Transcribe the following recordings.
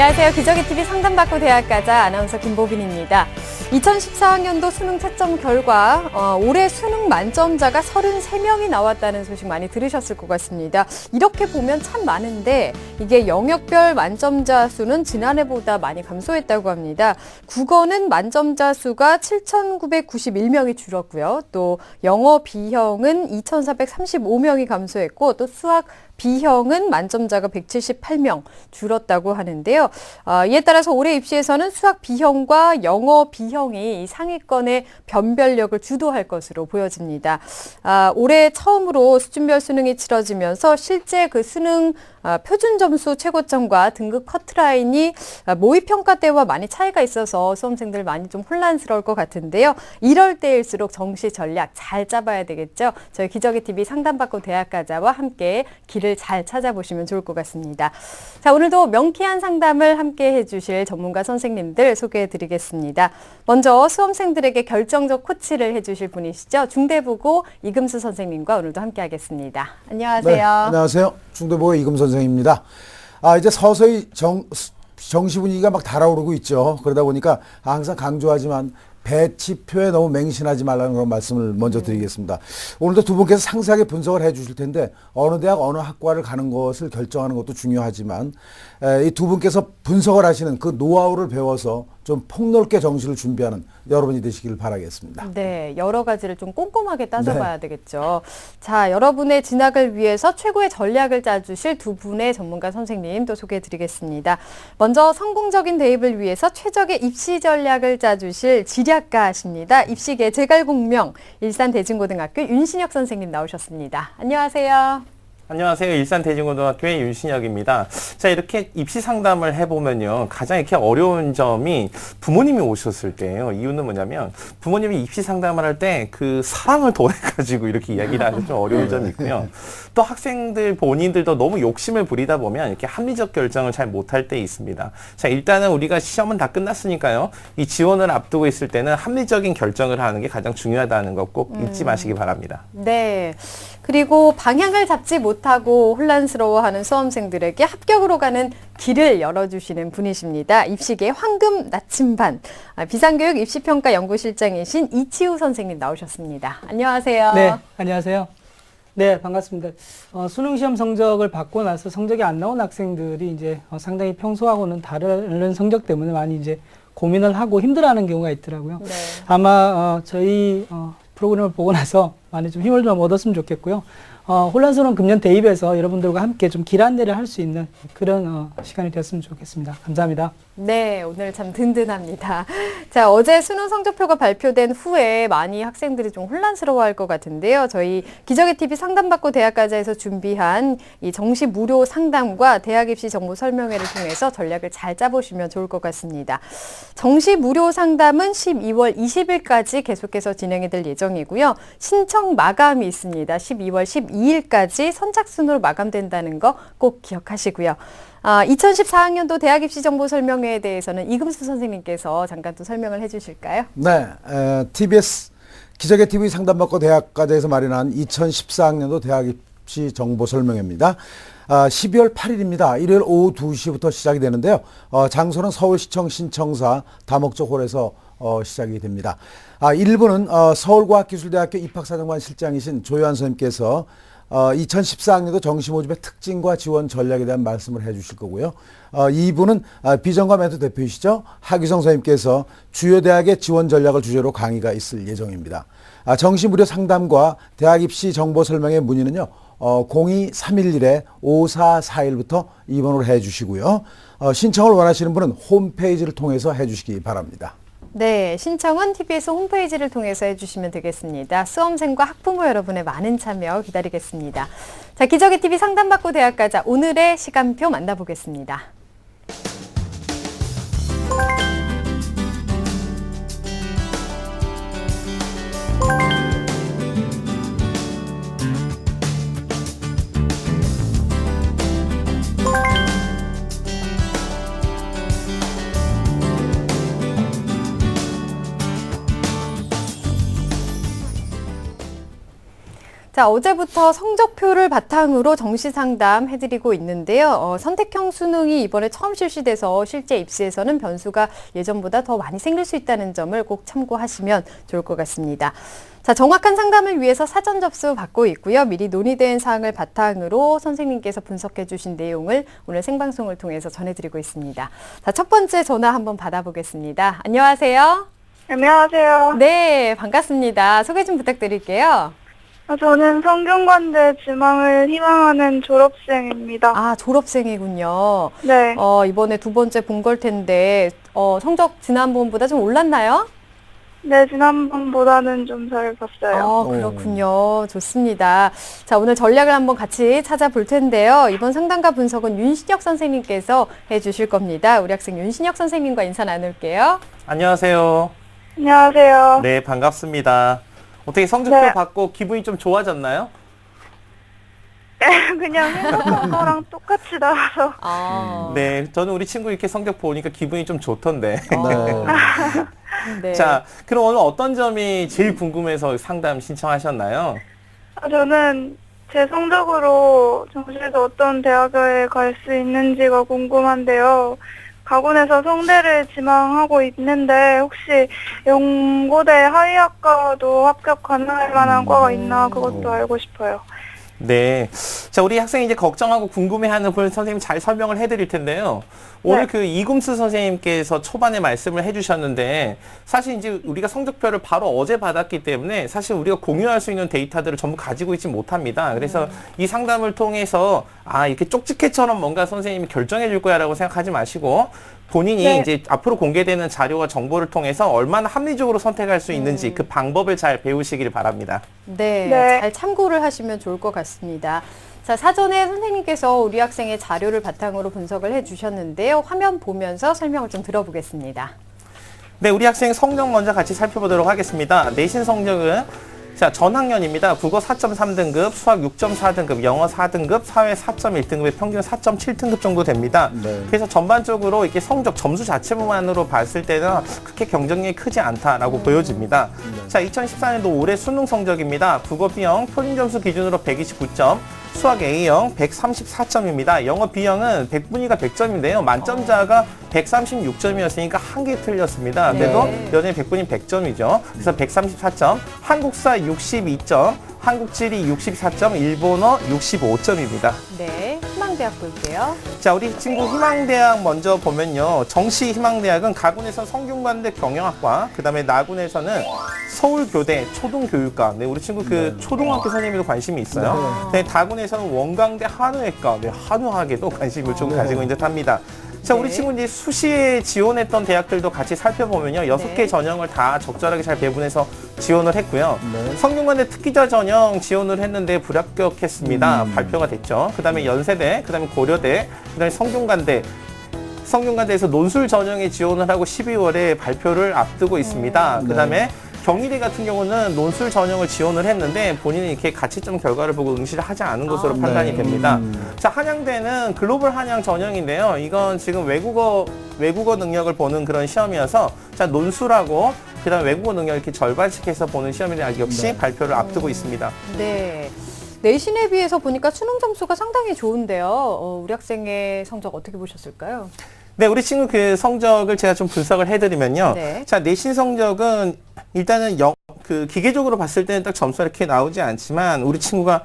안녕하세요. 기저귀TV 상담받고 대학가자 아나운서 김보빈입니다. 2014학년도 수능 채점 결과 올해 수능 만점자가 33명이 나왔다는 소식 많이 들으셨을 것 같습니다. 이렇게 보면 참 많은데 이게 영역별 만점자 수는 지난해보다 많이 감소했다고 합니다. 국어는 만점자 수가 7,991명이 줄었고요. 또 영어 B형은 2,435명이 감소했고 또 수학 B형은 만점자가 178명 줄었다고 하는데요. 이에 따라서 올해 입시에서는 수학 B형과 영어 B형이 이 상위권의 변별력을 주도할 것으로 보여집니다. 올해 처음으로 수준별 수능이 치러지면서 실제 그 수능 표준 점수 최고점과 등급 커트라인이 모의평가 때와 많이 차이가 있어서 수험생들 많이 좀 혼란스러울 것 같은데요. 이럴 때일수록 정시 전략 잘 짜봐야 되겠죠. 저희 기저귀TV 상담받고 대학가자와 함께 길을 잘 찾아보시면 좋을 것 같습니다. 자, 오늘도 명쾌한 상담을 함께 해주실 전문가 선생님들 소개해드리겠습니다. 먼저 수험생들에게 결정적 코치를 해주실 분이시죠. 중대부고 이금수 선생님과 오늘도 함께하겠습니다. 안녕하세요. 네, 안녕하세요. 중대부고 이금수 선생님입니다. 이제 서서히 정시 분위기가 막 달아오르고 있죠. 그러다 보니까 항상 강조하지만 배치표에 너무 맹신하지 말라는 그런 말씀을 먼저 드리겠습니다. 오늘도 두 분께서 상세하게 분석을 해 주실 텐데 어느 대학 어느 학과를 가는 것을 결정하는 것도 중요하지만 이 두 분께서 분석을 하시는 그 노하우를 배워서 좀 폭넓게 정시를 준비하는 여러분이 되시기를 바라겠습니다. 네, 여러 가지를 좀 꼼꼼하게 따져봐야 되겠죠. 자, 여러분의 진학을 위해서 최고의 전략을 짜주실 두 분의 전문가 선생님 또 소개해드리겠습니다. 먼저 성공적인 대입을 위해서 최적의 입시 전략을 짜주실 지략가십니다. 입시계 제갈공명 일산대진고등학교 윤신혁 선생님 나오셨습니다. 안녕하세요. 안녕하세요. 일산대진고등학교의 윤신혁입니다. 자, 이렇게 입시 상담을 해보면요. 가장 이렇게 어려운 점이 부모님이 오셨을 때예요. 이유는 뭐냐면 부모님이 입시 상담을 할 때 그 사랑을 더해가지고 이렇게 이야기를 하기 좀 어려운 점이 있고요. 또 학생들 본인들도 너무 욕심을 부리다 보면 이렇게 합리적 결정을 잘 못할 때 있습니다. 자, 일단은 우리가 시험은 다 끝났으니까요. 이 지원을 앞두고 있을 때는 합리적인 결정을 하는 게 가장 중요하다는 거 꼭 잊지 마시기 바랍니다. 네. 그리고 방향을 잡지 못하고 혼란스러워하는 수험생들에게 합격으로 가는 길을 열어주시는 분이십니다. 입시계 황금 나침반 비상교육 입시평가 연구실장이신 이치우 선생님 나오셨습니다. 안녕하세요. 네, 안녕하세요. 네, 반갑습니다. 수능시험 성적을 받고 나서 성적이 안 나온 학생들이 이제 상당히 평소하고는 다른 성적 때문에 많이 이제 고민을 하고 힘들어하는 경우가 있더라고요. 네. 아마 저희 프로그램을 보고 나서 많이 좀 힘을 좀 얻었으면 좋겠고요. 혼란스러운 금년 대입에서 여러분들과 함께 좀 길 안내를 할 수 있는 그런 시간이 됐으면 좋겠습니다. 감사합니다. 네, 오늘 참 든든합니다. 자, 어제 수능 성적표가 발표된 후에 많이 학생들이 좀 혼란스러워할 것 같은데요. 저희 기저귀TV 상담받고 대학가자에서 준비한 이 정시 무료 상담과 대학 입시 정보 설명회를 통해서 전략을 잘 짜보시면 좋을 것 같습니다. 정시 무료 상담은 12월 20일까지 계속해서 진행이 될 예정이고요. 신청 마감이 있습니다. 12월 12일까지 선착순으로 마감된다는 거 꼭 기억하시고요. 2014학년도 대학 입시 정보 설명회에 대해서는 이금수 선생님께서 잠깐 또 설명을 해주실까요? 네, TBS 기저귀TV 상담받고 대학가자에서 마련한 2014학년도 대학 입시 정보 설명회입니다. 12월 8일입니다. 일요일 오후 2시부터 시작이 되는데요. 장소는 서울시청 신청사 다목적 홀에서 시작이 됩니다. 1부는 서울과학기술대학교 입학사정관 실장이신 조효한 선생님께서 2014학년도 정시 모집의 특징과 지원 전략에 대한 말씀을 해주실 거고요. 2부는 비전과 멘토 대표이시죠. 하규성 선생님께서 주요 대학의 지원 전략을 주제로 강의가 있을 예정입니다. 정시 무료 상담과 대학 입시 정보 설명의 문의는요. 02-311-5441부터 2번으로 해주시고요. 신청을 원하시는 분은 홈페이지를 통해서 해주시기 바랍니다. 네, 신청은 TBS 홈페이지를 통해서 해주시면 되겠습니다. 수험생과 학부모 여러분의 많은 참여 기다리겠습니다. 자, 기저귀TV 상담받고 대학가자 오늘의 시간표 만나보겠습니다. 자, 어제부터 성적표를 바탕으로 정시 상담 해드리고 있는데요. 선택형 수능이 이번에 처음 실시돼서 실제 입시에서는 변수가 예전보다 더 많이 생길 수 있다는 점을 꼭 참고하시면 좋을 것 같습니다. 자, 정확한 상담을 위해서 사전 접수 받고 있고요. 미리 논의된 사항을 바탕으로 선생님께서 분석해 주신 내용을 오늘 생방송을 통해서 전해드리고 있습니다. 자, 첫 번째 전화 한번 받아보겠습니다. 안녕하세요. 안녕하세요. 네, 반갑습니다. 소개 좀 부탁드릴게요. 저는 성균관대 지망을 희망하는 졸업생입니다. 아, 졸업생이군요. 네. 이번에 두 번째 본 걸 텐데, 성적 지난번보다 좀 올랐나요? 네, 지난번보다는 좀 잘 봤어요. 그렇군요. 좋습니다. 자, 오늘 전략을 한번 같이 찾아볼 텐데요. 이번 상담과 분석은 윤신혁 선생님께서 해주실 겁니다. 우리 학생 윤신혁 선생님과 인사 나눌게요. 안녕하세요. 안녕하세요. 네, 반갑습니다. 어떻게 성적표 네. 받고 기분이 좀 좋아졌나요? 그냥 생각한 거랑 똑같이 나와서. 네, 저는 우리 친구 이렇게 성적 보니까 기분이 좀 좋던데. 네. 자, 그럼 오늘 어떤 점이 제일 궁금해서 상담 신청하셨나요? 저는 제 성적으로 정시에서 어떤 대학에 갈 수 있는지가 궁금한데요. 가군에서 성대를 지망하고 있는데 혹시 연고대 하위학과도 합격 가능할 만한 과가 있나 그것도 알고 싶어요. 네. 자, 우리 학생이 이제 걱정하고 궁금해하는 부분 선생님 잘 설명을 해드릴 텐데요. 오늘 네. 그 이금수 선생님께서 초반에 말씀을 해주셨는데 사실 이제 우리가 성적표를 바로 어제 받았기 때문에 사실 우리가 공유할 수 있는 데이터들을 전부 가지고 있지 못합니다. 그래서 이 상담을 통해서 이렇게 쪽집게처럼 뭔가 선생님이 결정해 줄 거야라고 생각하지 마시고 본인이 네. 이제 앞으로 공개되는 자료와 정보를 통해서 얼마나 합리적으로 선택할 수 있는지 그 방법을 잘 배우시길 바랍니다. 네, 네. 잘 참고를 하시면 좋을 것 같습니다. 자, 사전에 선생님께서 우리 학생의 자료를 바탕으로 분석을 해주셨는데요. 화면 보면서 설명을 좀 들어보겠습니다. 네, 우리 학생 성적 먼저 같이 살펴보도록 하겠습니다. 내신 성적은 자, 전학년입니다. 국어 4.3등급, 수학 6.4등급, 영어 4등급, 사회 4.1등급의 평균 4.7등급 정도 됩니다. 네. 그래서 전반적으로 이렇게 성적 점수 자체만으로 봤을 때는 그렇게 경쟁력이 크지 않다라고 보여집니다. 자, 2014년도 올해 수능 성적입니다. 국어 B형 표준 점수 기준으로 129점, 수학 A형 134점입니다. 영어 B형은 100분위가 100점인데요. 만점자가 136점이었으니까 한 개 틀렸습니다. 그래도 네. 여전히 100분이 100점이죠. 그래서 134점, 한국사 62점, 한국지리 64점, 일본어 65점입니다. 네, 희망대학 볼게요. 자, 우리 친구 희망대학 먼저 보면요. 정시 희망대학은 가군에서 성균관대 경영학과, 그 다음에 나군에서는 서울교대 초등교육과, 네, 우리 친구 그 초등학교 선생님에도 관심이 있어요. 네, 다군에서는 원광대 한우외과, 네, 한우학에도 관심을 좀 가지고 있는 듯합니다. 자, 우리 네. 친구 이제 수시에 지원했던 대학들도 같이 살펴보면요. 6개 네. 전형을 다 적절하게 잘 배분해서 지원을 했고요. 네. 성균관대 특기자 전형 지원을 했는데 불합격했습니다. 발표가 됐죠. 그 다음에 연세대, 그 다음에 고려대, 그 다음에 성균관대에서 논술 전형에 지원을 하고 12월에 발표를 앞두고 있습니다. 그 다음에 경희대 같은 경우는 논술 전형을 지원을 했는데 본인이 이렇게 가치점 결과를 보고 응시를 하지 않은 것으로 판단이 됩니다. 자, 한양대는 글로벌 한양 전형인데요. 이건 지금 외국어 능력을 보는 그런 시험이어서 자, 논술하고 그다음 외국어 능력 이렇게 절반씩 해서 보는 시험이라 역시 발표를 앞두고 있습니다. 네. 내신에 비해서 보니까 수능 점수가 상당히 좋은데요. 우리 학생의 성적 어떻게 보셨을까요? 네, 우리 친구 그 성적을 제가 좀 분석을 해드리면요. 네. 자, 내신 성적은 일단은 그 기계적으로 봤을 때는 딱 점수가 이렇게 나오지 않지만 우리 친구가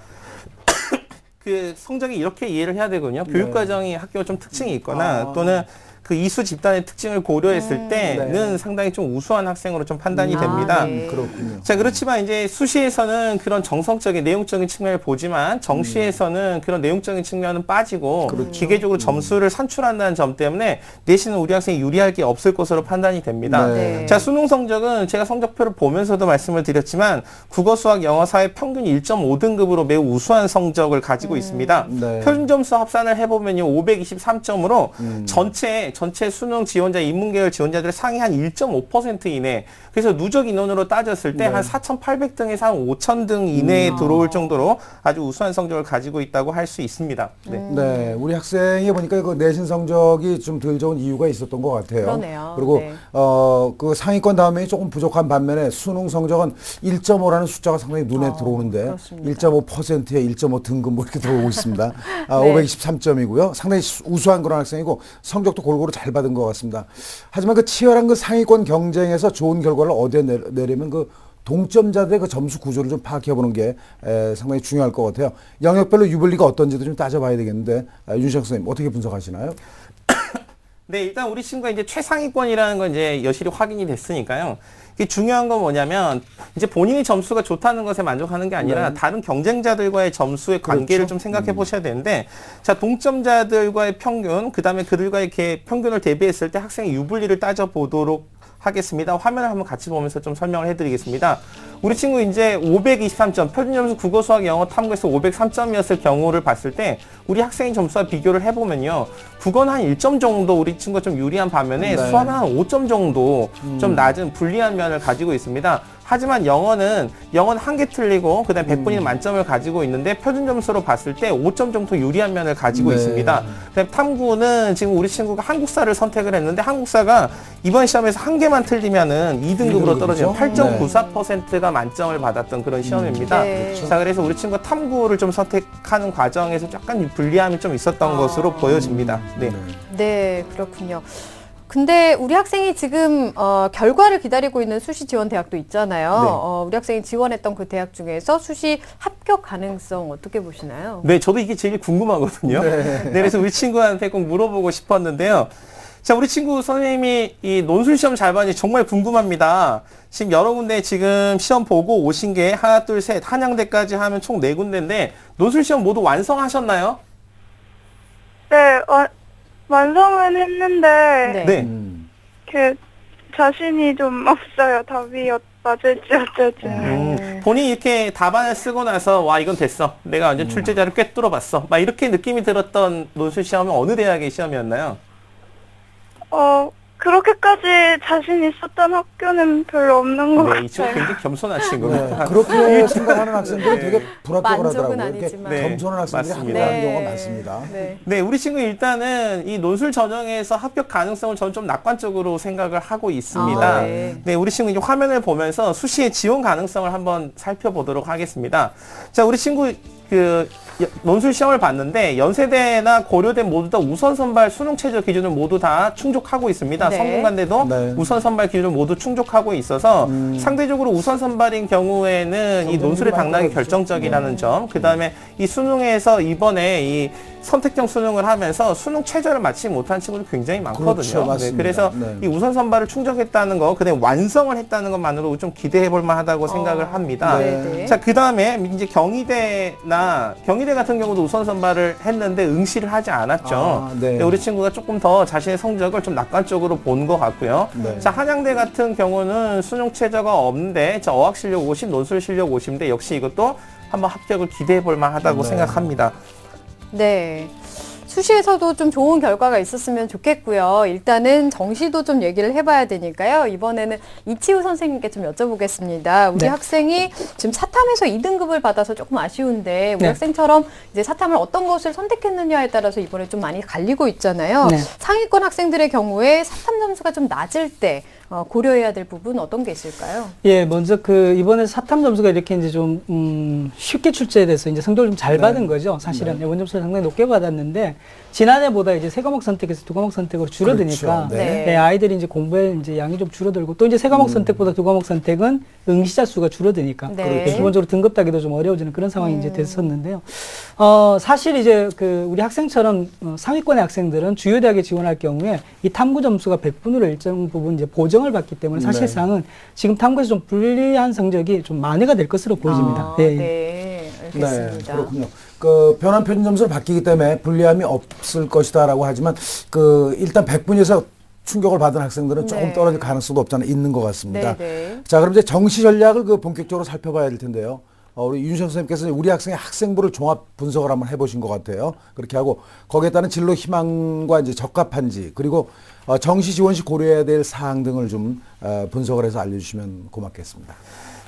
그 성적이 이렇게 이해를 해야 되거든요. 교육과정이 학교가 좀 특징이 있거나 또는 그 이수 집단의 특징을 고려했을 때는 상당히 좀 우수한 학생으로 좀 판단이 됩니다. 네. 그렇군요. 자, 그렇지만 이제 수시에서는 그런 정성적인 내용적인 측면을 보지만 정시에서는 그런 내용적인 측면은 빠지고 기계적으로 점수를 산출한다는 점 때문에 내신은 우리 학생이 유리할 게 없을 것으로 판단이 됩니다. 네. 자, 수능 성적은 제가 성적표를 보면서도 말씀을 드렸지만 국어, 수학, 영어, 사회 평균 1.5등급으로 매우 우수한 성적을 가지고 있습니다. 네. 표준 점수 합산을 해보면요, 523점으로 전체 전체 수능 지원자, 인문계열 지원자들의 상위 한 1.5% 이내. 그래서 누적 인원으로 따졌을 때 한 4,800등에서 한 5,000등 이내에 들어올 정도로 아주 우수한 성적을 가지고 있다고 할 수 있습니다. 네. 네, 우리 학생이 보니까 그 내신 성적이 좀 덜 좋은 이유가 있었던 것 같아요. 그러네요. 그리고 네. 그 상위권 다음에 조금 부족한 반면에 수능 성적은 1.5라는 숫자가 상당히 눈에 들어오는데 그렇습니다. 1.5%에 1.5 등급 뭐 이렇게 들어오고 있습니다. 네. 523점이고요. 상당히 우수한 그런 학생이고 성적도 골고루 잘 받은 것 같습니다. 하지만 그 치열한 그 상위권 경쟁에서 좋은 결과를 얻어내려면 그 동점자들의 그 점수 구조를 좀 파악해 보는 게 상당히 중요할 것 같아요. 영역별로 유불리가 어떤지도 좀 따져봐야 되겠는데 윤시영 선생님 어떻게 분석하시나요? 네, 일단 우리 친구가 이제 최상위권이라는 건 이제 여실히 확인이 됐으니까요. 이게 중요한 건 뭐냐면 이제 본인이 점수가 좋다는 것에 만족하는 게 아니라 네. 다른 경쟁자들과의 점수의 관계를 그렇죠. 좀 생각해 보셔야 되는데, 자, 동점자들과의 평균, 그 다음에 그들과의 이렇게 평균을 대비했을 때 학생의 유불리를 따져보도록 하겠습니다. 화면을 한번 같이 보면서 좀 설명을 해드리겠습니다. 우리 친구 이제 523점, 표준 점수 국어, 수학, 영어, 탐구에서 503점이었을 경우를 봤을 때 우리 학생의 점수와 비교를 해보면요. 국어는 한 1점 정도 우리 친구가 좀 유리한 반면에 네. 수학은 한 5점 정도 좀 낮은 불리한 면을 가지고 있습니다. 하지만 영어는 한 개 틀리고 그다음에 100분이 만점을 가지고 있는데 표준 점수로 봤을 때 5점 정도 유리한 면을 가지고 네. 있습니다. 그다음에 탐구는 지금 우리 친구가 한국사를 선택을 했는데 한국사가 이번 시험에서 한 개만 틀리면은 2등급으로 떨어지는 그렇죠? 8.94%가 만점을 받았던 그런 시험입니다. 네. 자, 그래서 우리 친구가 탐구를 좀 선택하는 과정에서 약간 불리함이 좀 있었던 것으로 보여집니다. 네. 네, 그렇군요. 근데 우리 학생이 지금 결과를 기다리고 있는 수시 지원 대학도 있잖아요. 네. 우리 학생이 지원했던 그 대학 중에서 수시 합격 가능성 어떻게 보시나요? 네, 저도 이게 제일 궁금하거든요. 네, 그래서 우리 친구한테 꼭 물어보고 싶었는데요. 자, 우리 친구 선생님이 이 논술 시험 잘 봤는지 정말 궁금합니다. 지금 여러 군데 지금 시험 보고 오신 게 하나, 둘, 셋, 한양대까지 하면 총 4군데인데 논술 시험 모두 완성하셨나요? 네, 완성은 했는데 네. 네. 그 자신이 좀 없어요. 답이 맞을지 어쩔지. 본인이 이렇게 답안을 쓰고 나서 와 이건 됐어. 내가 완전 출제자를 꿰뚫어봤어. 막 이렇게 느낌이 들었던 논술 시험은 어느 대학의 시험이었나요? 그렇게까지 자신 있었던 학교는 별로 없는 것 네, 이 친구 같아요. 굉장히 겸손하신 네, 겁니다. 그렇게 생각하는 학생들은 되게 불합격을 만족은 하더라고요. 이렇게 아니지만. 네, 겸손한 학생들이 맞습니다. 합격하는 경우가 많습니다. 네. 네, 우리 친구 일단은 이 논술 전형에서 합격 가능성을 저는 좀 낙관적으로 생각을 하고 있습니다. 아, 네. 네, 우리 친구 이제 화면을 보면서 수시의 지원 가능성을 한번 살펴보도록 하겠습니다. 자, 우리 친구 논술 시험을 봤는데 연세대나 고려대 모두 다 우선 선발 수능 최저 기준을 모두 다 충족하고 있습니다. 네. 성균관대도 네. 우선 선발 기준을 모두 충족하고 있어서 상대적으로 우선 선발인 경우에는 이 논술의 당락이 결정적이라는 점, 그 다음에 이 수능에서 이번에 이 선택형 수능을 하면서 수능 최저를 맞추지 못한 친구들 굉장히 많거든요. 그렇죠, 맞습니다. 그래서 네. 이 우선 선발을 충족했다는 거, 그다음에 완성을 했다는 것만으로 좀 기대해 볼 만하다고 생각을 합니다. 네. 자, 그다음에 이제 경희대 같은 경우도 우선 선발을 했는데 응시를 하지 않았죠. 아, 네. 우리 친구가 조금 더 자신의 성적을 좀 낙관적으로 본 것 같고요. 네. 자, 한양대 같은 경우는 수능 최저가 없는데 자, 어학 실력 50, 논술 실력 50인데 역시 이것도 한번 합격을 기대해 볼 만하다고 네. 생각합니다. 네. 수시에서도 좀 좋은 결과가 있었으면 좋겠고요. 일단은 정시도 좀 얘기를 해봐야 되니까요. 이번에는 이치우 선생님께 좀 여쭤보겠습니다. 우리 네. 학생이 지금 사탐에서 2등급을 받아서 조금 아쉬운데 우리 네. 학생처럼 이제 사탐을 어떤 것을 선택했느냐에 따라서 이번에 좀 많이 갈리고 있잖아요. 네. 상위권 학생들의 경우에 사탐 점수가 좀 낮을 때 고려해야 될 부분 어떤 게 있을까요? 예, 먼저 이번에 사탐 점수가 이렇게 이제 좀 쉽게 출제돼서 이제 성적을 좀 잘 네. 받은 거죠. 사실은 원점수를 상당히 높게 받았는데 지난해보다 이제 세 과목 선택에서 두 과목 선택으로 줄어드니까 그렇죠. 네. 네, 아이들이 이제 공부에 이제 양이 좀 줄어들고 또 이제 세 과목 선택보다 두 과목 선택은 응시자 수가 줄어드니까 네. 기본적으로 등급 따기도 좀 어려워지는 그런 상황이 이제 됐었는데요. 사실 이제 우리 학생처럼 상위권의 학생들은 주요 대학에 지원할 경우에 이 탐구 점수가 100분으로 일정 부분 이제 보정을 받기 때문에 사실상은 지금 탐구에서 좀 불리한 성적이 좀 만회가 될 것으로 보여집니다. 아, 예, 예. 네, 알겠습니다. 그렇군요. 변환 표준 점수를 바뀌기 때문에 불리함이 없을 것이다라고 하지만 일단 100분에서 충격을 받은 학생들은 조금 네. 떨어질 가능성도 없잖아 있는 것 같습니다. 네. 자, 그럼 이제 정시 전략을 본격적으로 살펴봐야 될 텐데요. 우리 윤시영 선생님께서 우리 학생의 학생부를 종합 분석을 한번 해보신 것 같아요. 그렇게 하고 거기에 따른 진로 희망과 이제 적합한지 그리고 정시 지원 시 고려해야 될 사항 등을 좀 분석을 해서 알려주시면 고맙겠습니다.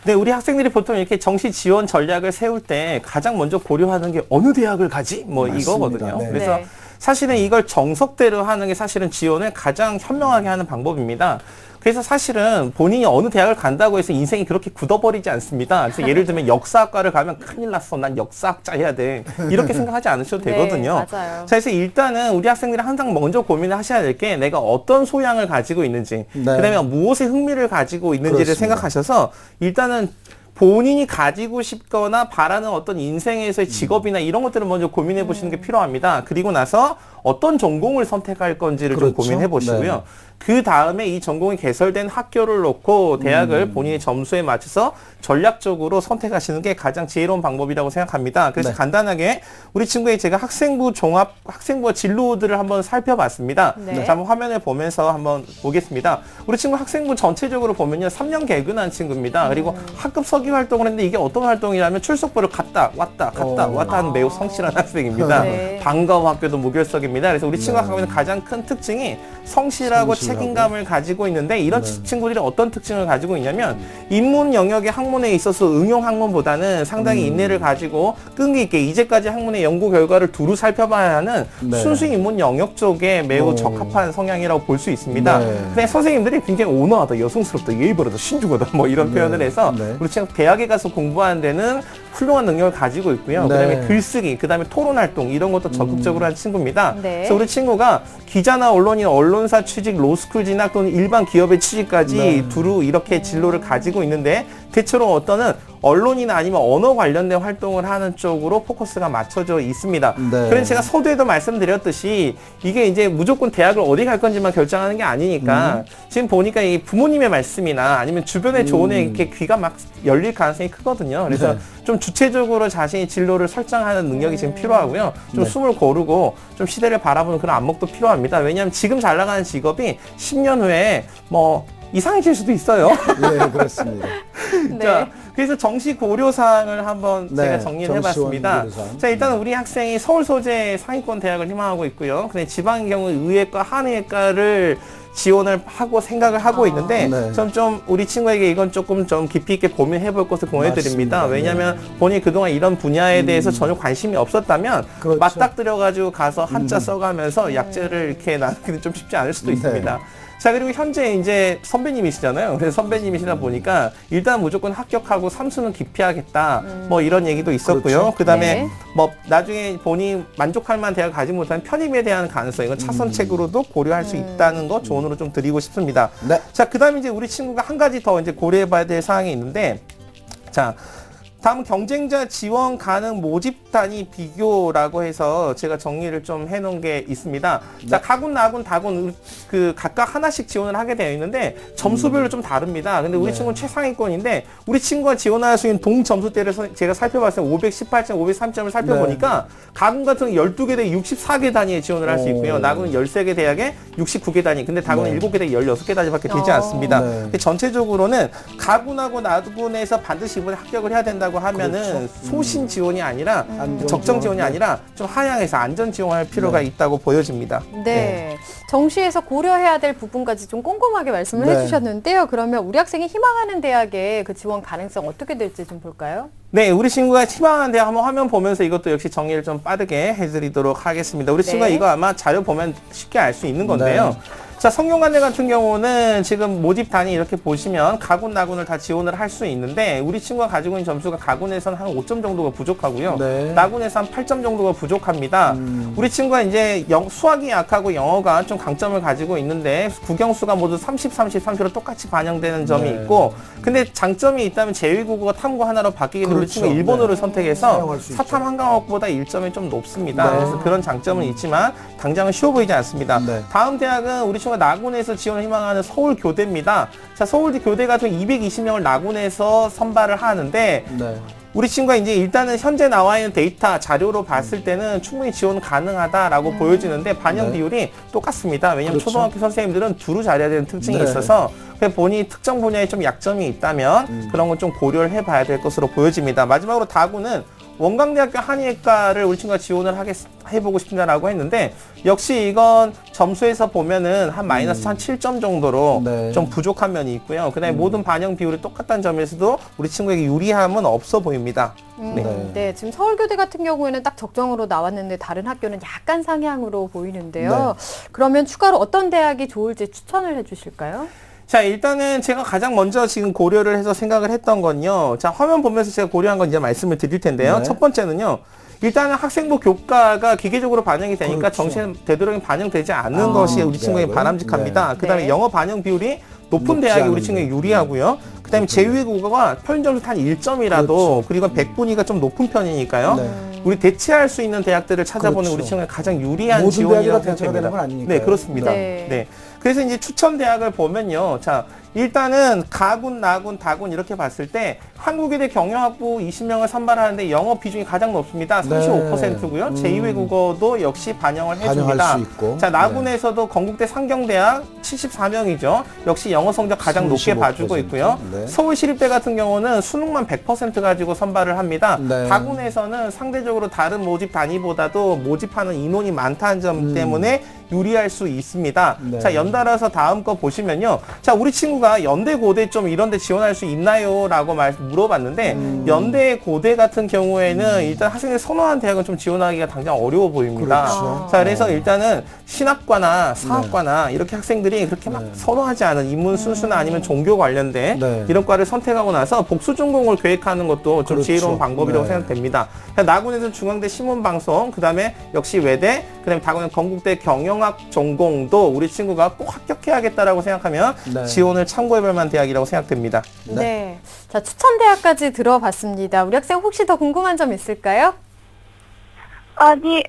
네, 우리 학생들이 보통 이렇게 정시 지원 전략을 세울 때 가장 먼저 고려하는 게 어느 대학을 가지? 뭐 맞습니다. 이거거든요. 네. 그래서 네. 사실은 이걸 정석대로 하는 게 사실은 지원을 가장 현명하게 하는 방법입니다. 그래서 사실은 본인이 어느 대학을 간다고 해서 인생이 그렇게 굳어버리지 않습니다. 그래서 예를 들면 역사학과를 가면 큰일 났어. 난 역사학자 해야 돼. 이렇게 생각하지 않으셔도 되거든요. 네, 맞아요. 자, 그래서 일단은 우리 학생들이 항상 먼저 고민을 하셔야 될 게 내가 어떤 소양을 가지고 있는지, 네. 그다음에 무엇에 흥미를 가지고 있는지를 그렇습니다. 생각하셔서 일단은 본인이 가지고 싶거나 바라는 어떤 인생에서의 직업이나 이런 것들을 먼저 고민해 보시는 게 필요합니다. 그리고 나서 어떤 전공을 선택할 건지를 그렇죠. 좀 고민해 보시고요. 네. 그 다음에 이 전공이 개설된 학교를 놓고 대학을 본인의 점수에 맞춰서 전략적으로 선택하시는 게 가장 지혜로운 방법이라고 생각합니다. 그래서 네. 간단하게 우리 친구의 제가 학생부와 진로들을 한번 살펴봤습니다. 네. 자, 한번 화면을 보면서 한번 보겠습니다. 우리 친구 학생부 전체적으로 보면요. 3년 개근한 친구입니다. 그리고 학급 서기 활동을 했는데 이게 어떤 활동이냐면 출석부를 갔다 왔다 하는 매우 성실한 학생입니다. 네. 방과후 학교도 무결석입니다. 그래서 우리 친구가 갖고 있는 가장 큰 특징이 성실하고 책임감을 가지고 있는데 이런 친구들이 어떤 특징을 가지고 있냐면 인문 영역의 학문에 있어서 응용 학문보다는 상당히 인내를 가지고 끈기 있게 이제까지 학문의 연구 결과를 두루 살펴봐야 하는 네. 순수 인문 영역 쪽에 매우 오. 적합한 성향이라고 볼 수 있습니다. 네. 근데 선생님들이 굉장히 온화하다, 여성스럽다, 예의 바르다, 신중하다 뭐 이런 네. 표현을 해서 네. 우리 친구 대학에 가서 공부하는 데는 훌륭한 능력을 가지고 있고요. 네. 그다음에 글쓰기, 그다음에 토론 활동 이런 것도 적극적으로 한 친구입니다. 네. 그래서 우리 친구가 기자나 언론인, 언론사 취직, 로스쿨 진학 또는 일반 기업의 취직까지 네. 두루 이렇게 진로를 가지고 있는데 대체로 어떤은 언론이나 아니면 언어 관련된 활동을 하는 쪽으로 포커스가 맞춰져 있습니다. 네. 그래서 제가 서두에도 말씀드렸듯이 이게 이제 무조건 대학을 어디 갈 건지만 결정하는 게 아니니까 지금 보니까 이 부모님의 말씀이나 아니면 주변의 조언에 이렇게 귀가 막 열릴 가능성이 크거든요. 그래서 네. 좀 주체적으로 자신의 진로를 설정하는 능력이 지금 필요하고요. 좀 네. 숨을 고르고 좀 시대를 바라보는 그런 안목도 필요합니다. 왜냐하면 지금 잘 나가는 직업이 10년 후에 뭐 이상해질 수도 있어요. 네, 그렇습니다. 네. 자, 그래서 정시 고려 사항을 한번 네, 제가 정리를 정시 해봤습니다. 고려 사항. 자, 일단 우리 학생이 서울 소재 상위권 대학을 희망하고 있고요. 근데 지방의 경우 의예과, 한의과를 지원을 하고 생각을 하고 있는데 네. 좀 우리 친구에게 이건 조금 좀 깊이 있게 고민해 볼 것을 권해드립니다. 맞습니다. 왜냐하면 본인이 그동안 이런 분야에 대해서 전혀 관심이 없었다면 그렇죠. 맞닥뜨려가지고 가서 한자 써가면서 약재를 이렇게 나누기는 좀 쉽지 않을 수도 네. 있습니다. 자, 그리고 현재 이제 선배님이시잖아요. 그래서 선배님이시다 보니까 일단 무조건 합격하고 삼수는 기피하겠다. 뭐 이런 얘기도 있었고요. 그렇죠. 그다음에 네. 뭐 나중에 본인이 만족할 만한 대학을 가지 못하는 편입에 대한 가능성, 이건 차선책으로도 고려할 수 있다는 거 조언으로 좀 드리고 싶습니다. 네. 자, 그다음에 이제 우리 친구가 한 가지 더 이제 고려해봐야 될 사항이 있는데, 자. 다음 경쟁자 지원 가능 모집 단위 비교라고 해서 제가 정리를 좀 해놓은 게 있습니다. 자, 가군, 나군, 다군 그 각각 하나씩 지원을 하게 되어 있는데 점수별로 좀 다릅니다. 근데 우리 친구는 최상위권인데 우리 친구가 지원할 수 있는 동 점수대를 제가 살펴봤을 때 518점, 503점을 살펴보니까 가군 같은 경우 12개 대 64개 단위에 지원을 할 수 있고요. 나군은 13개 대학에 69개 단위. 근데 다군은 7개 대 16개 단위밖에 되지 않습니다. 네. 근데 전체적으로는 가군하고 나군에서 반드시 이번에 합격을 해야 된다고 하면은 소신 지원이 아니라 안전 적정 지원이 지원. 아니라 좀 하향해서 안전 지원할 필요가 있다고 보여집니다. 네. 정시에서 고려해야 될 부분까지 좀 꼼꼼하게 말씀을 네. 해주셨는데요. 그러면 우리 학생이 희망하는 대학의 그 지원 가능성 어떻게 될지 좀 볼까요? 네, 우리 친구가 희망하는 대학 한번 화면 보면서 이것도 역시 정리를 좀 빠르게 해드리도록 하겠습니다. 우리 친구가 이거 아마 자료 보면 쉽게 알 수 있는 건데요. 자, 성균관대 같은 경우는 지금 모집 단위 이렇게 보시면 가군, 나군을 다 지원을 할 수 있는데 우리 친구가 가지고 있는 점수가 가군에서는 한 5점 정도가 부족하고요. 네. 나군에서 한 8점 정도가 부족합니다. 우리 친구가 이제 수학이 약하고 영어가 좀 강점을 가지고 있는데 국영수가 모두 30, 30로 똑같이 반영되는 점이 네. 있고 근데 장점이 있다면 제외국어가 탐구 하나로 바뀌게 되면 우리 그렇죠. 친구가 일본어를 네. 선택해서 사용할 수 있죠. 사탐 한 과목보다 1점이 좀 높습니다. 네. 그래서 그런 장점은 있지만 당장은 쉬워 보이지 않습니다. 네. 다음 대학은 우리 친구가 나군에서 지원을 희망하는 서울교대입니다. 자, 서울교대 같은 220명을 나군에서 선발을 하는데 네. 우리 친구가 이제 일단은 현재 나와 있는 데이터 자료로 봤을 때는 충분히 지원 가능하다라고 보여지는데 반영 네. 비율이 똑같습니다. 왜냐하면 그렇죠. 초등학교 선생님들은 두루 잘해야 되는 특징이 네. 있어서 그래서 본인이 특정 분야에 좀 약점이 있다면 그런 건 좀 고려를 해봐야 될 것으로 보여집니다. 마지막으로 다군은 원광대학교 한의학과를 우리 친구가 지원을 해보고 싶다라고 했는데 역시 이건 점수에서 보면은 한 마이너스 한 7점 정도로 네. 좀 부족한 면이 있고요. 그다음에 모든 반영 비율이 똑같다는 점에서도 우리 친구에게 유리함은 없어 보입니다. 네, 지금 서울교대 같은 경우에는 딱 적정으로 나왔는데 다른 학교는 약간 상향으로 보이는데요. 그러면 추가로 어떤 대학이 좋을지 추천을 해주실까요? 자, 일단은 제가 가장 먼저 지금 고려를 해서 생각을 했던 건요. 자, 화면 보면서 제가 고려한 건 이제 말씀을 드릴 텐데요. 네. 첫 번째는요. 일단은 학생부 교과가 기계적으로 반영이 되니까 그렇죠. 정시에 되도록 반영되지 않는 것이 우리 친구에게 대학은? 바람직합니다. 네. 그다음에 네. 영어 반영 비율이 높은 높지 대학이 우리 않은데. 친구에게 유리하고요. 그다음에 제2외국어가 표준 점수 한 1점이라도 그렇죠. 그리고 100분위가 좀 높은 편이니까요. 네. 우리 대체할 수 있는 대학들을 찾아보는 그렇죠. 우리 친구의 가장 유리한 모든 대학이 다 지원이라고 대체가 생각됩니다. 되는 건 아니니까요. 네, 그렇습니다. 네. 네. 그래서 이제 추천 대학을 보면요. 자, 일단은 가군, 나군, 다군 이렇게 봤을 때 한국외대 경영학부 20명을 선발하는데 영어 비중이 가장 높습니다. 35%고요. 제2외국어도 역시 반영을 반영할 해줍니다. 수 있고. 자, 나군에서도 건국대 상경대학 74명이죠. 역시 영어 성적 가장 높게 35%. 봐주고 있고요. 네. 서울시립대 같은 경우는 수능만 100% 가지고 선발을 합니다. 네. 다군에서는 상대적으로 다른 모집 단위보다도 모집하는 인원이 많다는 점 때문에 유리할 수 있습니다. 네. 자, 연달아서 다음 거 보시면요. 자, 우리 친구가 연대, 고대 좀 이런 데 지원할 수 있나요? 라고 물어봤는데, 연대, 고대 같은 경우에는 일단 학생들이 선호하는 대학은 좀 지원하기가 당장 어려워 보입니다. 그렇죠. 자, 그래서 일단은 신학과나 사학과나 이렇게 학생들이 그렇게 막 선호하지 않은 인문 순수나 아니면 종교 관련된 네. 이런 과를 선택하고 나서 복수 전공을 계획하는 것도 좀 그렇죠. 지혜로운 방법이라고 네. 생각됩니다. 나군에서는 중앙대 신문방송, 그 다음에 역시 외대, 그 다음에 다군은 건국대 경영학 전공도 우리 친구가 꼭 합격해야겠다라고 생각하면 네. 지원을 참고해볼 만한 대학이라고 생각됩니다. 네. 자, 추천 대학까지 들어봤습니다. 우리 학생 혹시 더 궁금한 점 있을까요? 아니,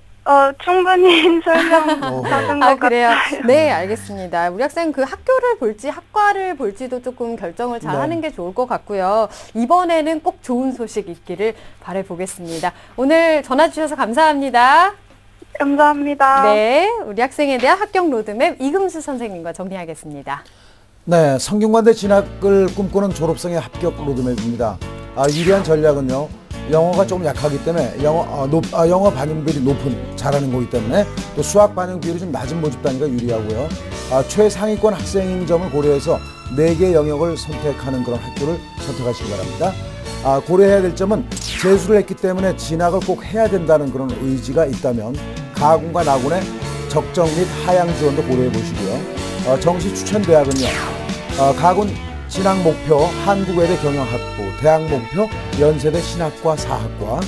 충분히 설명 받은 것 아, 그래요? 같아요. 네, 알겠습니다. 우리 학생 그 학교를 볼지 학과를 볼지도 조금 결정을 잘 네. 하는 게 좋을 것 같고요. 이번에는 꼭 좋은 소식 있기를 바라보겠습니다. 오늘 전화 주셔서 감사합니다. 감사합니다. 네, 우리 학생에 대한 합격 로드맵 이금수 선생님과 정리하겠습니다. 네, 성균관대 진학을 꿈꾸는 졸업생의 합격 로드맵입니다. 유리한 전략은요. 영어가 조금 약하기 때문에 영어 반영 비율이 높은 잘하는 거기 때문에 또 수학 반영 비율이 좀 낮은 모집 단위가 유리하고요. 최상위권 학생인 점을 고려해서 4개 영역을 선택하는 그런 학교를 선택하시기 바랍니다. 고려해야 될 점은 재수를 했기 때문에 진학을 꼭 해야 된다는 그런 의지가 있다면 가군과 나군의 적정 및 하향 지원도 고려해 보시고요. 정시 추천 대학은요. 가군 진학 목표 한국외대 경영학부, 대학 목표 연세대 신학과 사학과,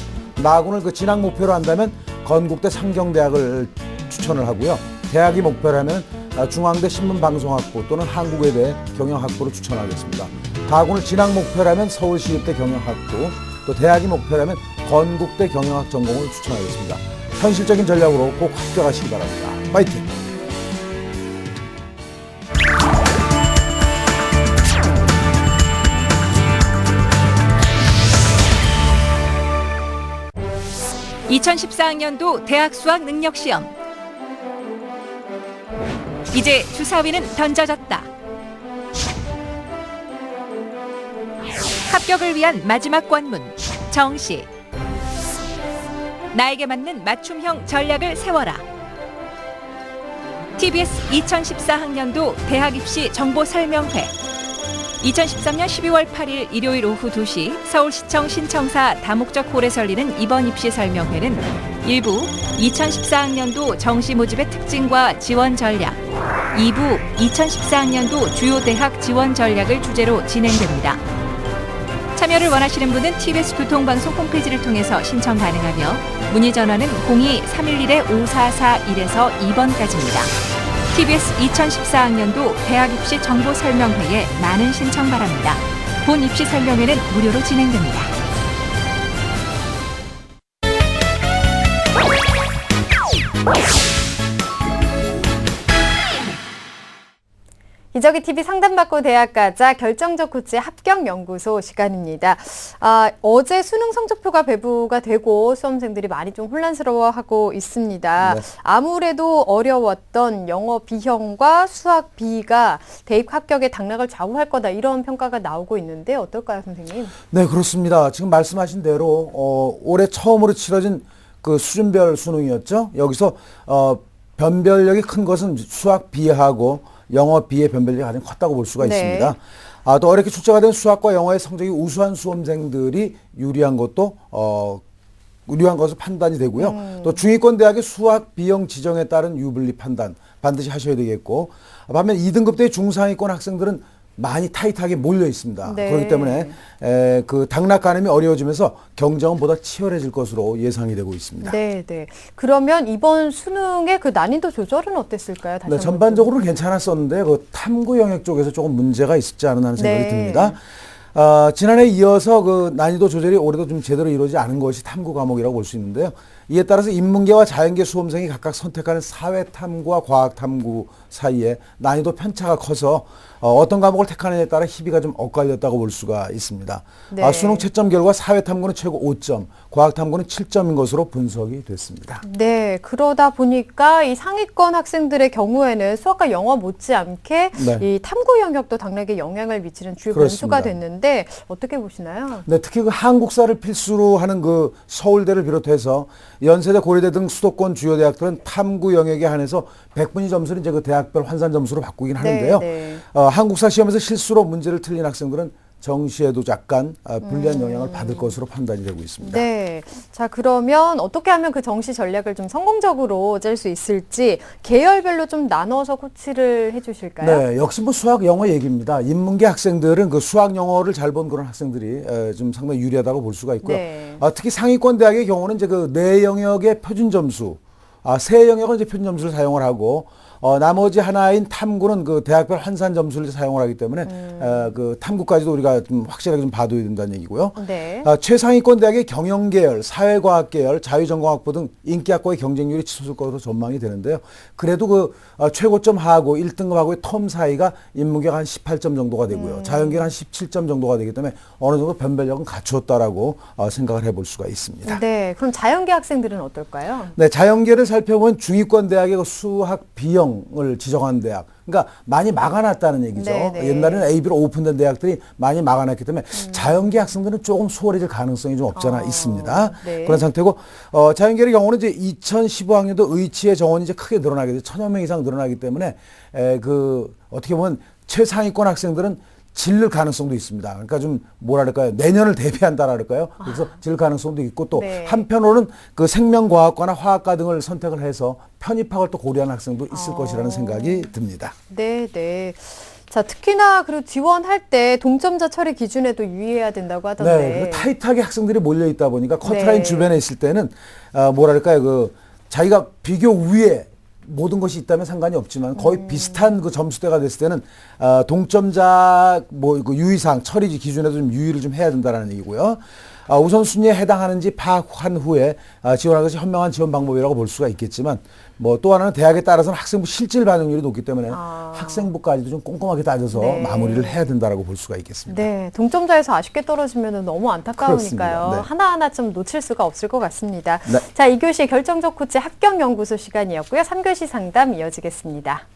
나군을 그 진학 목표로 한다면 건국대 상경대학을 추천을 하고요. 대학이 목표라면 중앙대 신문방송학부 또는 한국외대 경영학부를 추천하겠습니다. 가군을 진학 목표라면 서울시립대 경영학부, 또 대학이 목표라면 건국대 경영학 전공을 추천하겠습니다. 현실적인 전략으로 꼭 합격하시기 바랍니다. 파이팅! (2014학년도) 대학 수학 능력 시험. 이제 주사위는 던져졌다. 합격을 위한 마지막 관문, 정시. 나에게 맞는 맞춤형 전략을 세워라. TBS 2014학년도 대학 입시 정보 설명회. 2013년 12월 8일 일요일 오후 2시 서울시청 신청사 다목적 홀에서 열리는 이번 입시 설명회는 1부 2014학년도 정시 모집의 특징과 지원 전략, 2부 2014학년도 주요 대학 지원 전략을 주제로 진행됩니다. 참여를 원하시는 분은 TBS 교통방송 홈페이지를 통해서 신청 가능하며 문의 전화는 02-311-5441에서 2번까지입니다. TBS 2014학년도 대학 입시 정보 설명회에 많은 신청 바랍니다. 본 입시 설명회는 무료로 진행됩니다. 기저귀 TV 상담받고 대학 가자 결정적 코치 합격연구소 시간입니다. 어제 수능 성적표가 배부가 되고 수험생들이 많이 좀 혼란스러워하고 있습니다. 네. 아무래도 어려웠던 영어 B형과 수학 B가 대입 합격의 당락을 좌우할 거다 이런 평가가 나오고 있는데 어떨까요, 선생님? 네, 그렇습니다. 지금 말씀하신 대로 올해 처음으로 치러진 그 수준별 수능이었죠. 여기서 변별력이 큰 것은 수학 B하고 영어 B의 변별력이 가장 컸다고 볼 수가 네. 있습니다. 또 어렵게 출제가 된 수학과 영어의 성적이 우수한 수험생들이 유리한 것도 유리한 것으로 판단이 되고요. 또 중위권 대학의 수학 B형 지정에 따른 유불리 판단 반드시 하셔야 되겠고, 반면 2등급 대 중상위권 학생들은 많이 타이트하게 몰려 있습니다. 네. 그렇기 때문에 그 당락 가늠이 어려워지면서 경쟁은 보다 치열해질 것으로 예상이 되고 있습니다. 네. 그러면 이번 수능의 그 난이도 조절은 어땠을까요? 다시 네, 한번 전반적으로는 괜찮았었는데 그 탐구 영역 쪽에서 조금 문제가 있었지 않나 하는 생각이 네. 듭니다. 지난해 이어서 그 난이도 조절이 올해도 좀 제대로 이루어지지 않은 것이 탐구 과목이라고 볼 수 있는데요. 이에 따라서 인문계와 자연계 수험생이 각각 선택하는 사회탐구와 과학탐구 사이에 난이도 편차가 커서 어떤 과목을 택하느냐에 따라 희비가 좀 엇갈렸다고 볼 수가 있습니다. 네. 수능 채점 결과 사회탐구는 최고 5점, 과학탐구는 7점인 것으로 분석이 됐습니다. 네, 그러다 보니까 이 상위권 학생들의 경우에는 수학과 영어 못지않게 네. 이 탐구 영역도 당락에 영향을 미치는 주요 그렇습니다. 변수가 됐는데 어떻게 보시나요? 네, 특히 그 한국사를 필수로 하는 그 서울대를 비롯해서 연세대, 고려대 등 수도권 주요 대학들은 탐구 영역에 한해서 100분위 점수를 이제 그 대학별 환산 점수로 바꾸긴 하는데요. 네. 한국사 시험에서 실수로 문제를 틀린 학생들은 정시에도 약간 불리한 영향을 받을 것으로 판단이 되고 있습니다. 네. 자, 그러면 어떻게 하면 그 정시 전략을 좀 성공적으로 짤 수 있을지 계열별로 좀 나눠서 코치를 해주실까요? 네, 역시 뭐 수학, 영어 얘기입니다. 인문계 학생들은 그 수학, 영어를 잘 본 그런 학생들이 좀 상당히 유리하다고 볼 수가 있고요. 네. 특히 상위권 대학의 경우는 이제 그 네 영역의 표준 점수, 세 영역은 이제 표준 점수를 사용을 하고 나머지 하나인 탐구는 그 대학별 환산 점수를 사용을 하기 때문에 그 탐구까지도 우리가 좀 확실하게 좀 봐둬야 된다는 얘기고요. 네. 최상위권 대학의 경영계열, 사회과학계열, 자유전공학부 등 인기학과의 경쟁률이 치솟을 것으로 전망이 되는데요. 그래도 그 최고점하고 1등급하고의 텀 사이가 인문계가 한 18점 정도가 되고요. 자연계는 한 17점 정도가 되기 때문에 어느 정도 변별력은 갖추었다라고 생각을 해볼 수가 있습니다. 네. 그럼 자연계 학생들은 어떨까요? 네, 자연계를 살펴보면 중위권 대학의 그 수학 B형을 지정한 대학, 그러니까 많이 막아놨다는 얘기죠. 네네. 옛날에는 A, B로 오픈된 대학들이 많이 막아놨기 때문에 자연계 학생들은 조금 수월해질 가능성이 좀 없잖아 있습니다. 네. 그런 상태고 자연계의 경우는 이제 2015학년도 의치의 정원이 이제 크게 늘어나게 돼 1,000여 명 이상 늘어나기 때문에 어떻게 보면 최상위권 학생들은 질릴 가능성도 있습니다. 그러니까 좀 뭐랄까요, 내년을 대비한다랄까요. 그래서 질릴 가능성도 있고 또 네. 한편으로는 그 생명과학과나 화학과 등을 선택을 해서 편입학을 또 고려하는 학생도 있을 것이라는 생각이 듭니다. 네. 자, 특히나 그리고 지원할 때 동점자 처리 기준에도 유의해야 된다고 하던데. 네, 타이트하게 학생들이 몰려 있다 보니까 커트라인 네. 주변에 있을 때는 뭐랄까요, 그 자기가 비교 위에 모든 것이 있다면 상관이 없지만 거의 비슷한 그 점수대가 됐을 때는 동점자 그 유의사항 처리 기준에도 좀 유의를 좀 해야 된다는 얘기고요. 우선순위에 해당하는지 파악한 후에 지원하는 것이 현명한 지원 방법이라고 볼 수가 있겠지만 뭐 또 하나는 대학에 따라서는 학생부 실질 반영률이 높기 때문에 학생부까지도 좀 꼼꼼하게 따져서 네. 마무리를 해야 된다라고 볼 수가 있겠습니다. 네, 동점자에서 아쉽게 떨어지면 너무 안타까우니까요. 그렇습니다. 네. 하나하나 좀 놓칠 수가 없을 것 같습니다. 네. 자, 2교시 결정적 코치 합격연구소 시간이었고요. 3교시 상담 이어지겠습니다.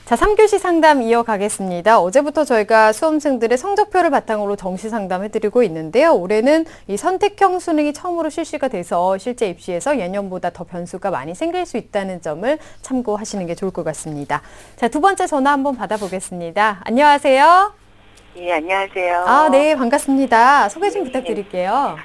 자, 3교시 상담 이어가겠습니다. 어제부터 저희가 수험생들의 성적표를 바탕으로 정시 상담해드리고 있는데요. 올해는 이 선택형 수능이 처음으로 실시가 돼서 실제 입시에서 예년보다 더 변수가 많이 생길 수 있다는 점을 참고하시는 게 좋을 것 같습니다. 자, 두 번째 전화 한번 받아보겠습니다. 안녕하세요. 예, 안녕하세요. 네, 반갑습니다. 소개 좀 부탁드릴게요.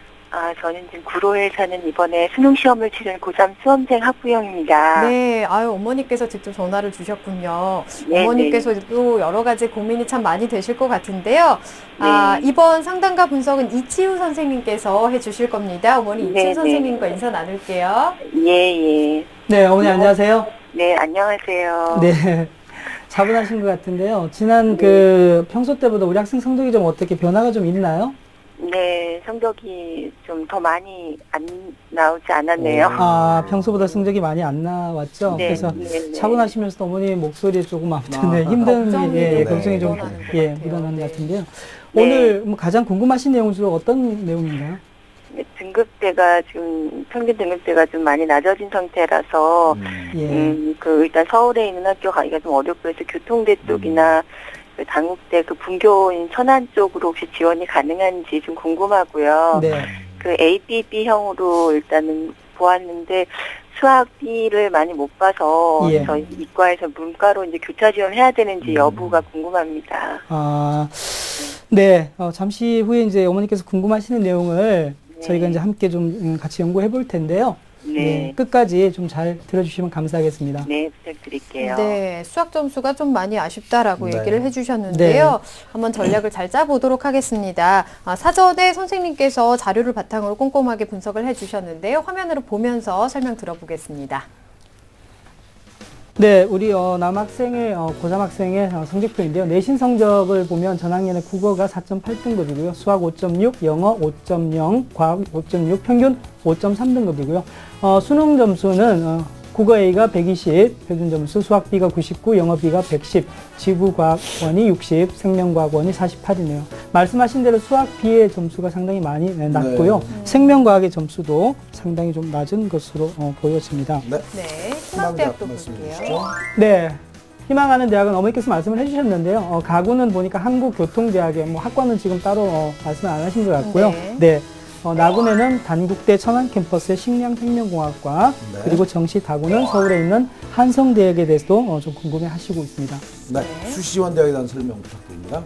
저는 지금 구로에 사는 이번에 수능 시험을 치른 고3 수험생 학부형입니다. 네, 아유, 어머니께서 직접 전화를 주셨군요. 네, 어머니께서도 여러 가지 고민이 참 많이 되실 것 같은데요. 네. 이번 상담과 분석은 이치우 선생님께서 해주실 겁니다. 어머니 네, 이치우 네. 선생님과 인사 나눌게요. 예. 네, 어머니 안녕하세요. 네, 안녕하세요. 네. 차분하신 것 같은데요. 지난 평소 때보다 우리 학생 성적이 좀 어떻게 변화가 좀 있나요? 네, 성적이 좀 더 많이 안 나오지 않았네요. 평소보다 성적이 많이 안 나왔죠. 네, 그래서 네. 차분하시면서도 어머니 목소리에 조금 아무튼 힘든 걱정이 걱정이 좀 묻어나는 것 같아요. 묻어나는 것 네. 같은데요. 네. 오늘 뭐 가장 궁금하신 내용은 주로 어떤 내용인가요? 등급대가 지금 평균 등급대가 좀 많이 낮아진 상태라서 예. 일단 서울에 있는 학교 가기가 좀 어렵고 해서 교통대 쪽이나 그 당국대 그 분교인 천안 쪽으로 혹시 지원이 가능한지 좀 궁금하고요. 네. 그 ABB형으로 일단은 보았는데 수학 B를 많이 못 봐서 예. 저희 이과에서 문과로 이제 교차 지원해야 되는지 여부가 궁금합니다. 네. 잠시 후에 이제 어머니께서 궁금하시는 내용을 저희가 이제 함께 좀 같이 연구해 볼 텐데요. 네. 끝까지 좀 잘 들어주시면 감사하겠습니다. 네, 부탁드릴게요. 네, 수학 점수가 좀 많이 아쉽다라고 네. 얘기를 해주셨는데요. 한번 전략을 잘 짜보도록 하겠습니다. 사전에 선생님께서 자료를 바탕으로 꼼꼼하게 분석을 해주셨는데요. 화면으로 보면서 설명 들어보겠습니다. 네, 우리 남학생의 고3 학생의 성적표인데요. 내신 성적을 보면 전학년에 국어가 4.8등급이고요. 수학 5.6, 영어 5.0, 과학 5.6, 평균 5.3등급이고요. 수능 점수는 국어 A가 120, 표준 점수, 수학 B가 99, 영어 B가 110, 지구과학원이 60, 생명과학원이 48이네요. 말씀하신 대로 수학 B의 점수가 상당히 많이 낮고요. 생명과학의 점수도 상당히 좀 낮은 것으로 보여집니다. 네. 네, 희망대학도 말씀해 볼게요. 주시죠. 네. 희망하는 대학은 어머니께서 말씀을 해주셨는데요. 가구는 보니까 한국교통대학에, 학과는 지금 따로 말씀 안 하신 것 같고요. 네. 나군에는 단국대 천안 캠퍼스의 식량생명공학과, 네. 그리고 정시 다구는 서울에 있는 한성대학에 대해서도 좀 궁금해 하시고 있습니다. 네. 수시지원대학에 대한 설명 부탁드립니다.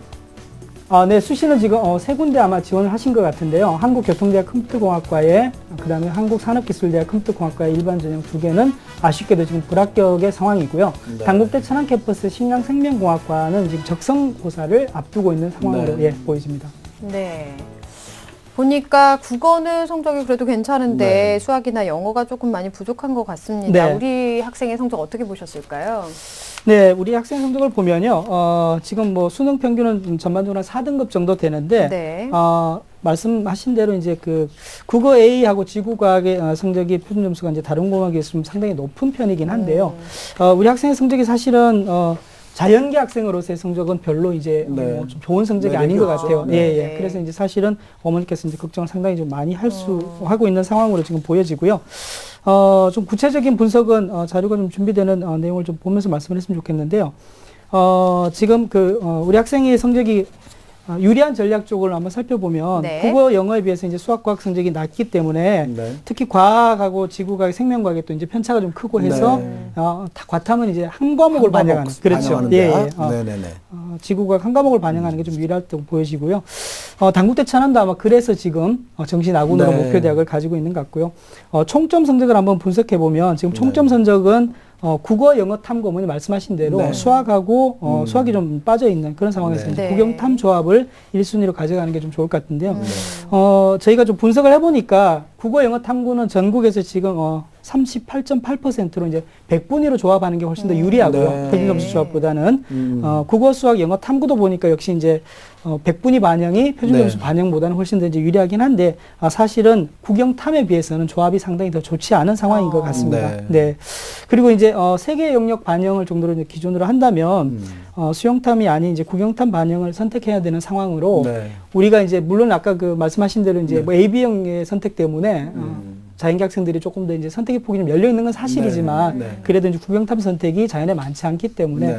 네, 수시는 지금 세 군데 아마 지원을 하신 것 같은데요. 한국교통대학 컴퓨터공학과에, 그 다음에 한국산업기술대학 컴퓨터공학과의 일반 전형 2개는 아쉽게도 지금 불합격의 상황이고요. 네. 단국대 천안 캠퍼스 식량생명공학과는 지금 적성고사를 앞두고 있는 상황으로 네. 보여집니다. 네. 보니까 국어는 성적이 그래도 괜찮은데 네. 수학이나 영어가 조금 많이 부족한 것 같습니다. 네. 우리 학생의 성적 어떻게 보셨을까요? 네, 우리 학생 성적을 보면요. 지금 수능 평균은 전반적으로 한 4등급 정도 되는데, 네. 말씀하신 대로 이제 국어 A하고 지구과학의 성적이 표준 점수가 이제 다른 과목에 비해서 좀 상당히 높은 편이긴 한데요. 우리 학생의 성적이 사실은, 자연계 학생으로서의 성적은 별로 이제 네. 좀 좋은 성적이 매력이 아닌 것 없죠. 같아요. 네. 예. 그래서 이제 사실은 어머니께서 이제 걱정을 상당히 좀 많이 하고 있는 상황으로 지금 보여지고요. 좀 구체적인 분석은 자료가 좀 준비되는 내용을 좀 보면서 말씀을 했으면 좋겠는데요. 지금 우리 학생의 성적이 유리한 전략 쪽을 한번 살펴보면 네. 국어, 영어에 비해서 이제 수학, 과학 성적이 낮기 때문에 네. 특히 과학하고 지구과학, 생명과학에 또 이제 편차가 좀 크고 해서 네. 과탐은 이제 한 과목을 반영하는 그렇죠. 반영하는 예, 대학. 예. 네네네. 지구과학 한 과목을 반영하는 게 좀 유리하다고 보여지고요. 단국대 천안도 아마 그래서 지금 정신아군으로 네. 목표 대학을 가지고 있는 것 같고요. 총점 성적을 한번 분석해 보면 지금 총점 성적은 국어, 영어, 탐구 어머니 말씀하신 대로 네. 수학하고 수학이 좀 빠져 있는 그런 상황에서 네. 이제 네. 국영탐 조합을 1순위로 가져가는 게 좀 좋을 것 같은데요. 저희가 좀 분석을 해보니까 국어, 영어, 탐구는 전국에서 지금 38.8%로 이제 100분위로 조합하는 게 훨씬 더 유리하고요. 네. 표준 점수 조합보다는 국어, 수학, 영어, 탐구도 보니까 역시 이제 100분위 반영이 표준 점수 네. 반영보다는 훨씬 더 이제 유리하긴 한데 사실은 국영탐에 비해서는 조합이 상당히 더 좋지 않은 상황인 것 같습니다. 네. 네. 그리고 이제 세계 영역 반영을 정도로 이제 기준으로 한다면 수영탐이 아닌 이제 국영탐 반영을 선택해야 되는 상황으로 네. 우리가 이제 물론 아까 말씀하신 대로 이제 네. AB형의 선택 때문에 자연계 학생들이 조금 더 이제 선택의 폭이 좀 열려 있는 건 사실이지만 네. 네. 그래도 이제 국영탐 선택이 자연에 많지 않기 때문에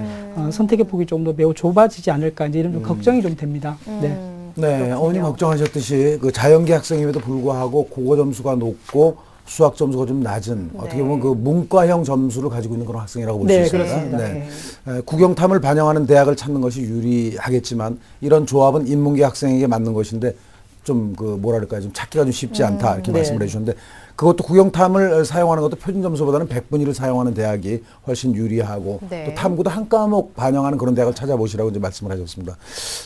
선택의 폭이 좀 더 매우 좁아지지 않을까 이제 이런 좀 걱정이 좀 됩니다. 네. 네, 어머님 걱정하셨듯이 자연계 학생임에도 불구하고 국어 점수가 높고 수학 점수가 좀 낮은 어떻게 보면 문과형 점수를 가지고 있는 그런 학생이라고 볼 수 네, 있습니다. 그렇습니다. 네. 국영탐을 반영하는 대학을 찾는 것이 유리하겠지만 이런 조합은 인문계 학생에게 맞는 것인데 좀 그 뭐랄까요, 좀 찾기가 좀 쉽지 않다 이렇게 네. 말씀을 해주셨는데 그것도 국영탐을 사용하는 것도 표준 점수보다는 100분위를 사용하는 대학이 훨씬 유리하고 네. 또 탐구도 한 과목 반영하는 그런 대학을 찾아보시라고 이제 말씀을 하셨습니다.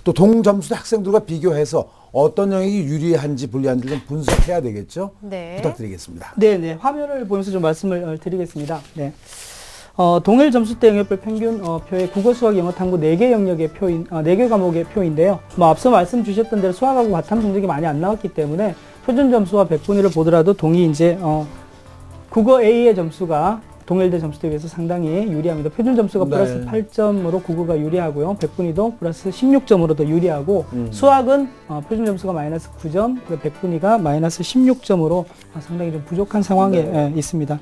또 동점수 학생들과 비교해서 어떤 영역이 유리한지 불리한지 좀 분석해야 되겠죠? 네. 부탁드리겠습니다. 네. 화면을 보면서 좀 말씀을 드리겠습니다. 네. 동일 점수대 영역별 평균 표의 국어, 수학, 영어, 탐구 4개 영역의 표인, 4개 과목의 표인데요. 뭐 앞서 말씀 주셨던 대로 수학하고 과탐 성적이 많이 안 나왔기 때문에 표준 점수와 100분위를 보더라도 동의 이제 국어 A의 점수가 동일대 점수대에 비해서 상당히 유리합니다. 표준 점수가 네. 플러스 8점으로 국어가 유리하고요. 100분위도 플러스 16점으로 더 유리하고 수학은 표준 점수가 마이너스 9점, 100분위가 마이너스 16점으로 상당히 좀 부족한 상황에 있습니다.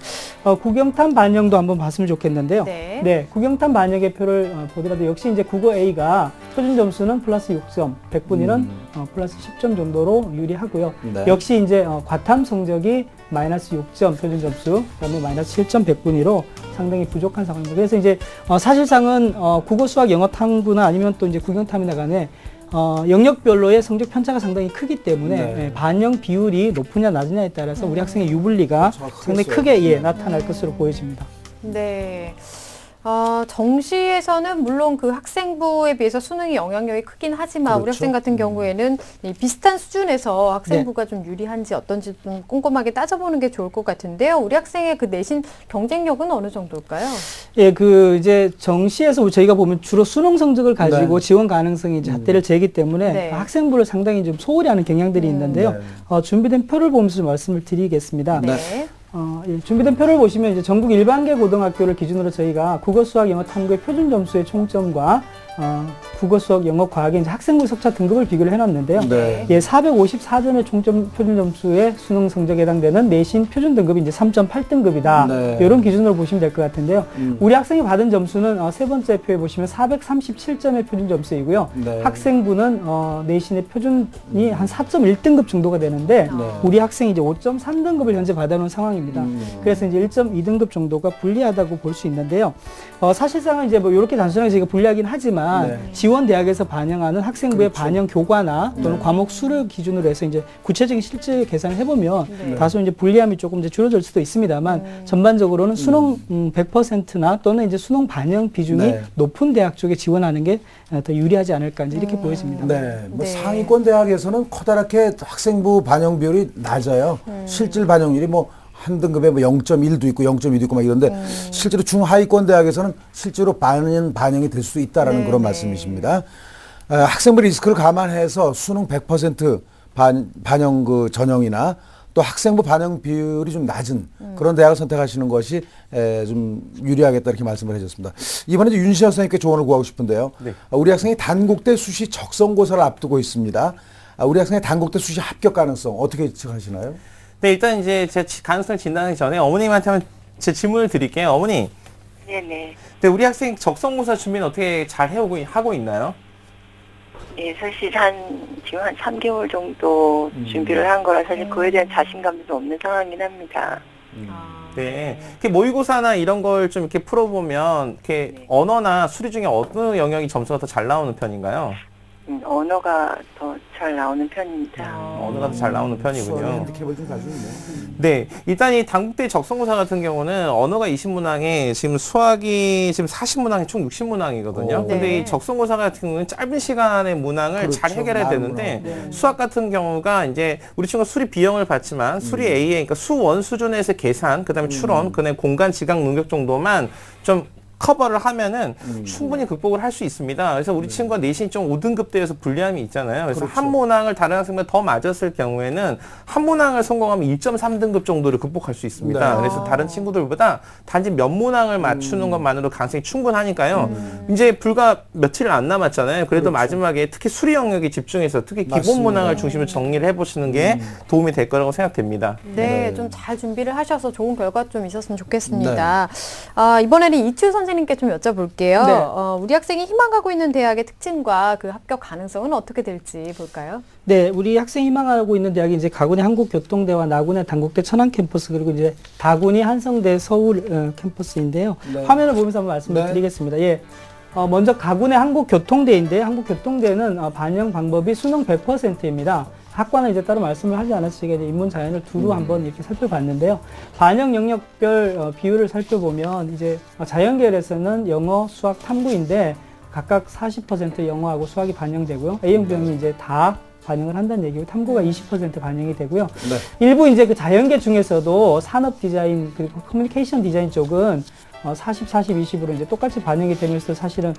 국영탐 반영도 한번 봤으면 좋겠는데요. 네. 국영탐 반영의 표를 보더라도 역시 이제 국어 A가 표준 점수는 플러스 6점, 100분위는 플러스 10점 정도로 유리하고요. 네. 역시 이제 과탐 성적이 마이너스 6점 표준 점수, 그다음에 마이너스 7점 100분위로 상당히 부족한 상황입니다. 그래서 이제 사실상은 국어, 수학, 영어 탐구나 아니면 또 이제 국영탐이나 간에 영역별로의 성적 편차가 상당히 크기 때문에 네. 반영 비율이 높으냐 낮으냐에 따라서 우리 학생의 유불리가 상당히 크게 나타날 것으로 보여집니다. 네. 정시에서는 물론 그 학생부에 비해서 수능의 영향력이 크긴 하지만 우리 그렇죠. 학생 같은 경우에는 이 비슷한 수준에서 학생부가 좀 유리한지 어떤지 좀 꼼꼼하게 따져보는 게 좋을 것 같은데요. 우리 학생의 그 내신 경쟁력은 어느 정도일까요? 예, 그 이제 정시에서 저희가 보면 주로 수능 성적을 가지고 네. 지원 가능성이 이제 잣대를 재기 때문에 네. 학생부를 상당히 좀 소홀히 하는 경향들이 있는데요. 준비된 표를 보면서 좀 말씀을 드리겠습니다. 네. 준비된 표를 보시면 이제 전국 일반계 고등학교를 기준으로 저희가 국어, 수학, 영어, 탐구의 표준 점수의 총점과 국어, 수학, 영어, 과학의 이제 학생부 석차 등급을 비교를 해놨는데요. 네. 454점의 총점 표준 점수의 수능 성적에 해당되는 내신 표준 등급이 이제 3.8등급이다. 네. 이런 기준으로 보시면 될 것 같은데요. 우리 학생이 받은 점수는 세 번째 표에 보시면 437점의 표준 점수이고요. 네. 학생부는 내신의 표준이 한 4.1등급 정도가 되는데 네. 우리 학생이 이제 5.3등급을 현재 받아놓은 상황입니다. 그래서 이제 1.2등급 정도가 불리하다고 볼 수 있는데요. 사실상은 이제 뭐 이렇게 단순하게 저희가 불리하긴 하지만 네. 지원 대학에서 반영하는 학생부의 그렇죠. 반영 교과나 또는 과목 수를 기준으로 해서 이제 구체적인 실제 계산을 해보면 네. 다소 이제 불리함이 조금 이제 줄어들 수도 있습니다만 전반적으로는 수능 100%나 또는 이제 수능 반영 비중이 네. 높은 대학 쪽에 지원하는 게 더 유리하지 않을까 이제 이렇게 보여집니다. 네, 뭐 네. 상위권 대학에서는 커다랗게 학생부 반영 비율이 낮아요. 실질 반영률이 뭐 한 등급에 뭐 0.1도 있고 0.2도 있고 막 이런데 실제로 중하위권 대학에서는 실제로 반영이 될 수 있다라는 네, 그런 네. 말씀이십니다. 학생부 리스크를 감안해서 수능 100% 반영 그 전형이나 또 학생부 반영 비율이 좀 낮은 그런 대학을 선택하시는 것이 좀 유리하겠다 이렇게 말씀을 해주셨습니다. 이번에 윤시현 선생님께 조언을 구하고 싶은데요. 네. 우리 학생이 단국대 수시 적성고사를 앞두고 있습니다. 우리 학생의 단국대 수시 합격 가능성 어떻게 예측하시나요? 네, 일단 이제 제 가능성 진단하기 전에 어머님한테 한번 제 질문을 드릴게요. 어머니, 네네. 네, 우리 학생 적성고사 준비는 어떻게 잘 하고 있나요? 예, 사실 지금 한 3개월 정도 준비를 한 거라 사실 그에 대한 자신감도 좀 없는 상황이긴 합니다. 네. 이렇게 모의고사나 이런 걸 좀 이렇게 풀어보면, 이렇게 네. 언어나 수리 중에 어느 영역이 점수가 더 잘 나오는 편인가요? 언어가 더 잘 나오는 편입니다. 언어가 더 잘 나오는 편이군요. 핸디캡을 좀 가지고 있네요. 네. 일단 이 단국대 적성고사 같은 경우는 언어가 20문항에 지금 수학이 지금 40문항에 총 60문항이거든요. 오. 근데 네. 이 적성고사 같은 경우는 짧은 시간의 문항을 그렇죠. 잘 해결해야 많은 되는데 문항. 수학 같은 경우가 이제 우리 친구가 수리 B형을 받지만 수리 A에 그러니까 수원 수준에서 계산, 그다음에 추론, 그다음에 공간 지각 능력 정도만 좀 커버를 하면은 충분히 극복을 할 수 있습니다. 그래서 우리 친구가 내신 좀 5등급대에서 불리함이 있잖아요. 그래서 그렇죠. 한 문항을 다른 학생보다 더 맞았을 경우에는 한 문항을 성공하면 1.3등급 정도를 극복할 수 있습니다. 네. 그래서 다른 친구들보다 단지 몇 문항을 맞추는 것만으로 가능성이 충분하니까요. 이제 불과 며칠 안 남았잖아요. 그래도 마지막에 특히 수리 영역에 집중해서 특히 기본 맞습니다. 문항을 중심으로 정리를 해보시는 게 도움이 될 거라고 생각됩니다. 네, 좀 잘 준비를 하셔서 좋은 결과 좀 있었으면 좋겠습니다. 이번에는 이추 선생님께 좀 여쭤볼게요. 네. 우리 학생이 희망 가고 있는 대학의 특징과 그 합격 가능성은 어떻게 될지 볼까요? 네, 우리 학생이 희망하고 있는 대학이 이제 가군의 한국교통대와 나군의 단국대 천안 캠퍼스 그리고 이제 다군이 한성대 서울 캠퍼스인데요. 네. 화면을 보면서 한번 말씀을 네. 드리겠습니다. 예. 먼저 가군의 한국교통대인데 한국교통대는 반영 방법이 수능 100%입니다. 학과는 이제 따로 말씀을 하지 않아서 제가 이제 인문 자연을 두루 한번 이렇게 살펴봤는데요. 반영 영역별 비율을 살펴보면 이제 자연계열에서는 영어, 수학, 탐구인데 각각 40% 영어하고 수학이 반영되고요. A형, B형이 이제 다 반영을 한다는 얘기고 탐구가 20% 반영이 되고요. 네. 일부 이제 그 자연계 중에서도 산업 디자인 그리고 커뮤니케이션 디자인 쪽은 40, 40, 20으로 이제 똑같이 반영이 되면서 사실은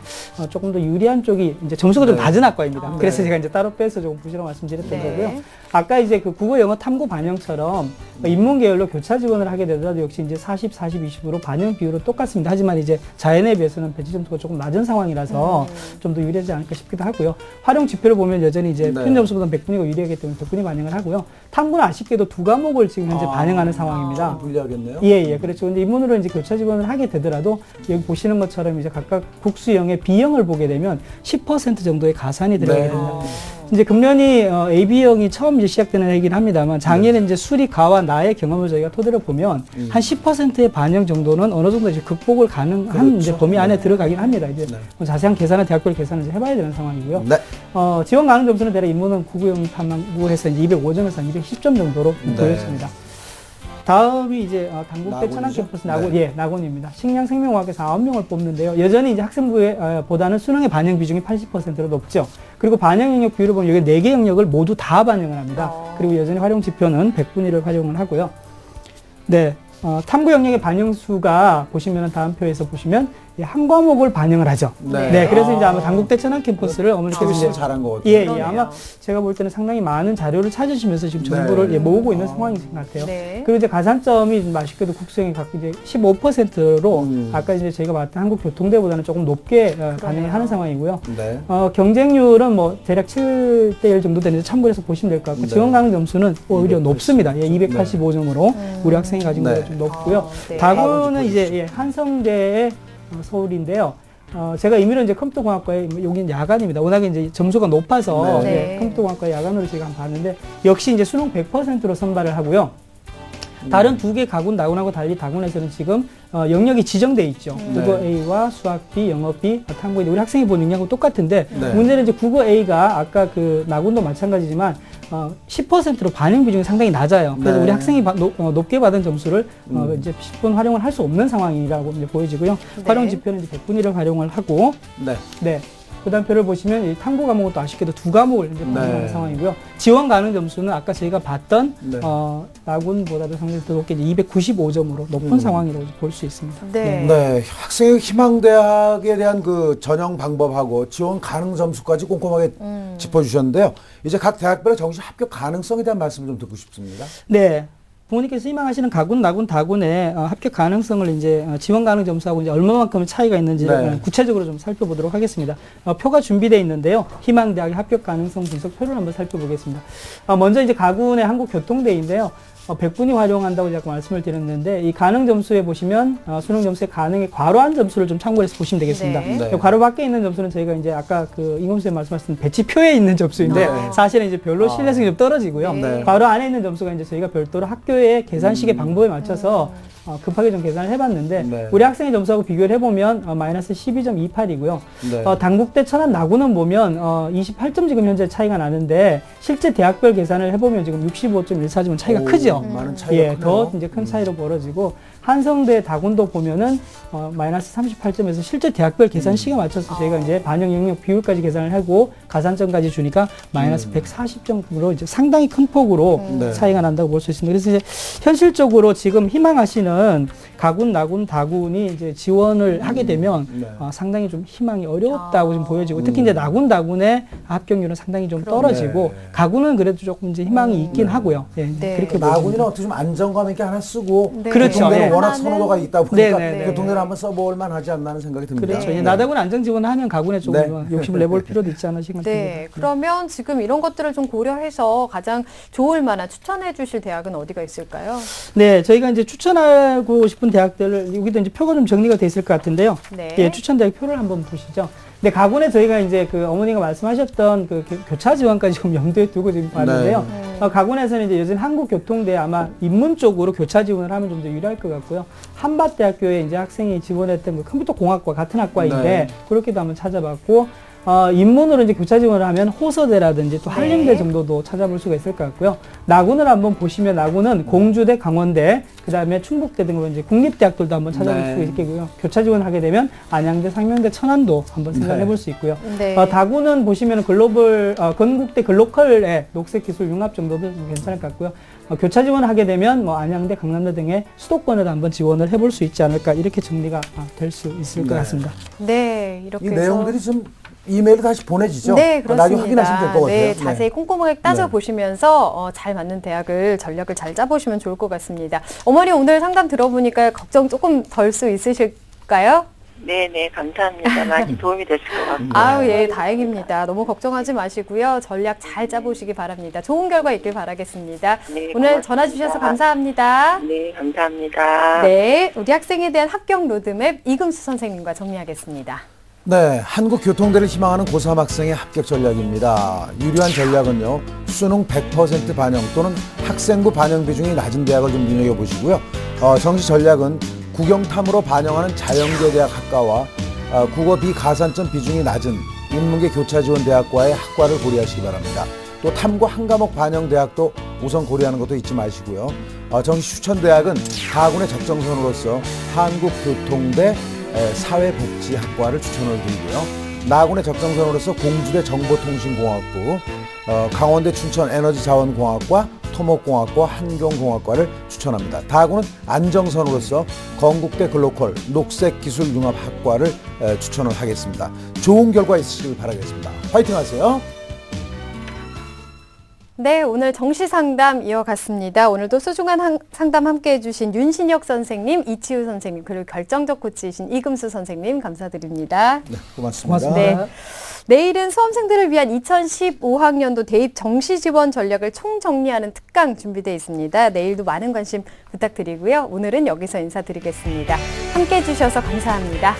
조금 더 유리한 쪽이 이제 점수가 좀 네. 낮은 학과입니다. 아. 그래서 네. 제가 이제 따로 빼서 조금 부시로 말씀드렸던 네. 거고요. 아까 이제 그 국어, 영어, 탐구 반영처럼 인문 계열로 교차 지원을 하게 되더라도 역시 이제 40, 40, 20으로 반영 비율은 똑같습니다. 하지만 이제 자연에 비해서는 배치 점수가 조금 낮은 상황이라서 좀 더 유리하지 않을까 싶기도 하고요. 활용 지표를 보면 여전히 이제 네. 표준 점수보다 백분위가 유리하기 때문에 백분위 반영을 하고요. 탐구는 아쉽게도 두 과목을 지금 현재 반영하는 상황입니다. 불리하겠네요. 예, 그렇죠. 근데 인문으로 이제 교차 지원을 하게 되더라도 여기 보시는 것처럼 이제 각각 국수형의 B형을 보게 되면 10% 정도의 가산이 들어가게 네. 됩니다. 이제 금년이 AB형이 처음 이제 시작되는 해이긴 합니다만 작년에 이제 수리, 가와 나의 경험을 저희가 토대로 보면 한 10%의 반영 정도는 어느 정도 이제 극복을 가능한 그렇죠. 이제 범위 안에 들어가긴 합니다. 이제 네. 뭐 자세한 계산은 대학별 계산을 이제 해봐야 되는 상황이고요. 네. 지원 가능 점수는 대략 인문은 9구형 탐구해서 이제 205점에서 한 210점 정도로 네. 보였습니다. 다음이 이제 당국대 낙원이죠? 천안캠퍼스 낙원, 네. 예, 낙원입니다. 식량생명과학에서 9명을 뽑는데요. 여전히 이제 학생부보다는 수능의 반영 비중이 80%로 높죠. 그리고 반영 영역 비율을 보면 여기 4개 영역을 모두 다 반영을 합니다. 그리고 여전히 활용 지표는 100분위를 활용을 하고요. 네. 탐구 영역의 반영수가 보시면 다음 표에서 보시면 한 과목을 반영을 하죠. 네. 그래서 이제 아마 당국대 천안 캠퍼스를 어머니께서 최우선 이제 잘한 것 같아요. 예, 그러네요. 아마 제가 볼 때는 상당히 많은 자료를 찾으시면서 지금 정보를 네. 예, 모으고 있는 상황인 것 같아요. 네. 그리고 이제 가산점이 좀 아쉽게도 국수형이 각각 이제 15%로 아까 이제 저희가 봤던 한국교통대보다는 조금 높게 반영을 하는 상황이고요. 네. 경쟁률은 뭐 대략 7대1 정도 되는데 참고해서 보시면 될 것 같고 네. 지원 가능 점수는 오히려 높습니다. 예, 285점으로 우리 학생이 가진 네. 거가 좀 높고요. 네. 다구는 이제 예, 한성대의 서울인데요. 제가 임의로 이제 컴퓨터공학과에 여기는 야간입니다. 워낙에 이제 점수가 높아서 네. 예, 컴퓨터공학과 야간으로 제가 한번 봤는데 역시 이제 수능 100%로 선발을 하고요. 다른 두 개 가군, 나군하고 달리 다군에서는 지금 영역이 지정돼 있죠. 국어 A와 수학 B, 영어 B, 탐구 우리 학생이 본 영역하고 똑같은데 네. 문제는 이제 국어 A가 아까 그 나군도 마찬가지지만 10%로 반영 비중이 상당히 낮아요. 그래서 네. 우리 학생이 높게 받은 점수를 이제 10분 활용을 할 수 없는 상황이라고 이제 보여지고요. 네. 활용 지표는 이제 100분위를 활용을 하고 네. 네. 그다음 표를 보시면 이 탐구 과목은 또 아쉽게도 두 과목을 이제 반영하는 네. 상황이고요. 지원 가능 점수는 아까 저희가 봤던 네. 나군보다도 상당히 더 높게 295점으로 높은 상황이라고 볼 수 있습니다. 네. 네, 학생의 희망대학에 대한 그 전형 방법하고 지원 가능 점수까지 꼼꼼하게 짚어주셨는데요. 이제 각 대학별의 정시 합격 가능성에 대한 말씀을 좀 듣고 싶습니다. 네. 부모님께서 희망하시는 가군, 나군, 다군의 합격 가능성을 이제 지원 가능 점수하고 이제 얼마만큼 차이가 있는지 네. 구체적으로 좀 살펴보도록 하겠습니다. 표가 준비되어 있는데요. 희망대학의 합격 가능성 분석표를 한번 살펴보겠습니다. 먼저 이제 가군의 한국교통대인데요. 100분위 활용한다고 제가 말씀을 드렸는데 이 가능 점수에 보시면 수능 점수의 가능의 괄호한 점수를 좀 참고해서 보시면 되겠습니다. 네. 네. 괄호 밖에 있는 점수는 저희가 이제 아까 그 임금 선생님 말씀하신 배치표에 있는 점수인데 네. 사실은 이제 별로 신뢰성이 좀 떨어지고요. 네. 괄호 안에 있는 점수가 이제 저희가 별도로 학교의 계산식의 방법에 맞춰서 급하게 좀 계산을 해봤는데 네. 우리 학생의 점수하고 비교를 해보면 마이너스 12.28이고요. 네. 당국대 천안 나군은 보면 28점 지금 현재 차이가 나는데 실제 대학별 계산을 해보면 지금 65.14점은 차이가 오, 크죠. 많은 차이가 예, 크네요. 더 이제 큰 차이로 벌어지고 한성대 다군도 보면은 마이너스 38점에서 실제 대학별 계산 시기에 맞춰서 저희가 이제 반영 영역 비율까지 계산을 하고 가산점까지 주니까 마이너스 140점으로 이제 상당히 큰 폭으로 네. 차이가 난다고 볼 수 있습니다. 그래서 이제 현실적으로 지금 희망하시는 가군, 나군, 다군이 이제 지원을 하게 되면 네. 상당히 좀 희망이 어려웠다고 지금 보여지고 특히 이제 나군, 다군의 합격률은 상당히 좀 떨어지고 네. 가군은 그래도 조금 이제 희망이 있긴 하고요. 예, 네. 그렇게 나군이는 보여집니다. 어떻게 좀 안정감 있게 하나 쓰고 네. 그렇죠. 교통대는 네. 워낙 선호도가 있다 보니까 네, 네, 네. 교통대를 한번 써볼 만하지 않나 하는 생각이 듭니다. 그렇죠. 네. 예, 나다군 안정 지원을 하면 가군에 조금 네. 욕심을 내볼 필요도 있지 않나 생각합니다. 네. 그러면 지금 이런 것들을 좀 고려해서 가장 좋을 만한 추천해 주실 대학은 어디가 있을까요? 네, 저희가 이제 추천하고 싶은 대학들을 여기도 이제 표가 좀 정리가 돼 있을 것 같은데요. 네. 예, 추천 대학 표를 한번 보시죠. 네, 가군에 저희가 이제 그 어머니가 말씀하셨던 그 교차 지원까지 좀 염두에 두고 지금 봤는데요. 가군에서는 이제 요즘 한국교통대 아마 인문 쪽으로 교차 지원을 하면 좀 더 유리할 것 같고요. 한밭대학교에 이제 학생이 지원했던 그 컴퓨터 공학과 같은 학과인데 네. 그렇게도 한번 찾아봤고 인문으로 이제 교차 지원을 하면 호서대라든지 또 한림대 네. 정도도 찾아볼 수가 있을 것 같고요. 나군을 한번 보시면 나군은 공주대, 강원대, 그다음에 충북대 등으로 이제 국립대학들도 한번 찾아볼 네. 수가 있겠고요. 교차 지원하게 되면 안양대, 상명대, 천안도 한번 생각해 볼 수 있고요. 네. 다군은 보시면 글로벌 건국대 글로컬의 녹색기술 융합 정도도 괜찮을 것 같고요. 교차 지원하게 되면 뭐 안양대, 강남대 등의 수도권에도 한번 지원을 해볼 수 있지 않을까 이렇게 정리가 될 수 있을 것 네. 같습니다. 네, 이렇게 이 해서 내용들이 좀 이메일로 다시 보내지죠? 네, 그렇습니다. 나중에 확인하시면 될 것 같아요. 네, 자세히 꼼꼼하게 따져보시면서 잘 맞는 대학을 전략을 잘 짜보시면 좋을 것 같습니다. 어머니 오늘 상담 들어보니까 걱정 조금 덜 수 있으실까요? 네네, 감사합니다. 많이 도움이 됐을 것 같고요. 아유, 예, 다행입니다. 너무 걱정하지 마시고요. 전략 잘 짜보시기 바랍니다. 좋은 결과 있길 바라겠습니다. 네, 오늘 고맙습니다. 전화 주셔서 감사합니다. 네, 감사합니다. 네, 우리 학생에 대한 합격 로드맵 이금수 선생님과 정리하겠습니다. 네, 한국교통대를 희망하는 고3 학생의 합격 전략입니다. 유리한 전략은요, 수능 100% 반영 또는 학생부 반영 비중이 낮은 대학을 좀 눈여겨보시고요. 정시 전략은 국영탐으로 반영하는 자연계 대학 학과와 국어 비가산점 비중이 낮은 인문계 교차 지원 대학과의 학과를 고려하시기 바랍니다. 또 탐구 한 과목 반영 대학도 우선 고려하는 것도 잊지 마시고요. 정시 추천 대학은 가군의 적정선으로서 한국교통대 사회복지학과를 추천을 드리고요. 나군의 적정선으로서 공주대 정보통신공학부, 강원대 춘천 에너지자원공학과, 토목공학과, 환경공학과를 추천합니다. 다군은 안정선으로서 건국대 글로컬 녹색기술융합학과를 추천을 하겠습니다. 좋은 결과 있으시길 바라겠습니다. 화이팅 하세요. 네, 오늘 정시 상담 이어갔습니다. 오늘도 소중한 상담 함께 해주신 윤신혁 선생님, 이치우 선생님, 그리고 결정적 코치이신 이금수 선생님 감사드립니다. 네, 고맙습니다. 고맙습니다. 네. 내일은 수험생들을 위한 2015학년도 대입 정시 지원 전략을 총정리하는 특강 준비되어 있습니다. 내일도 많은 관심 부탁드리고요. 오늘은 여기서 인사드리겠습니다. 함께 해주셔서 감사합니다.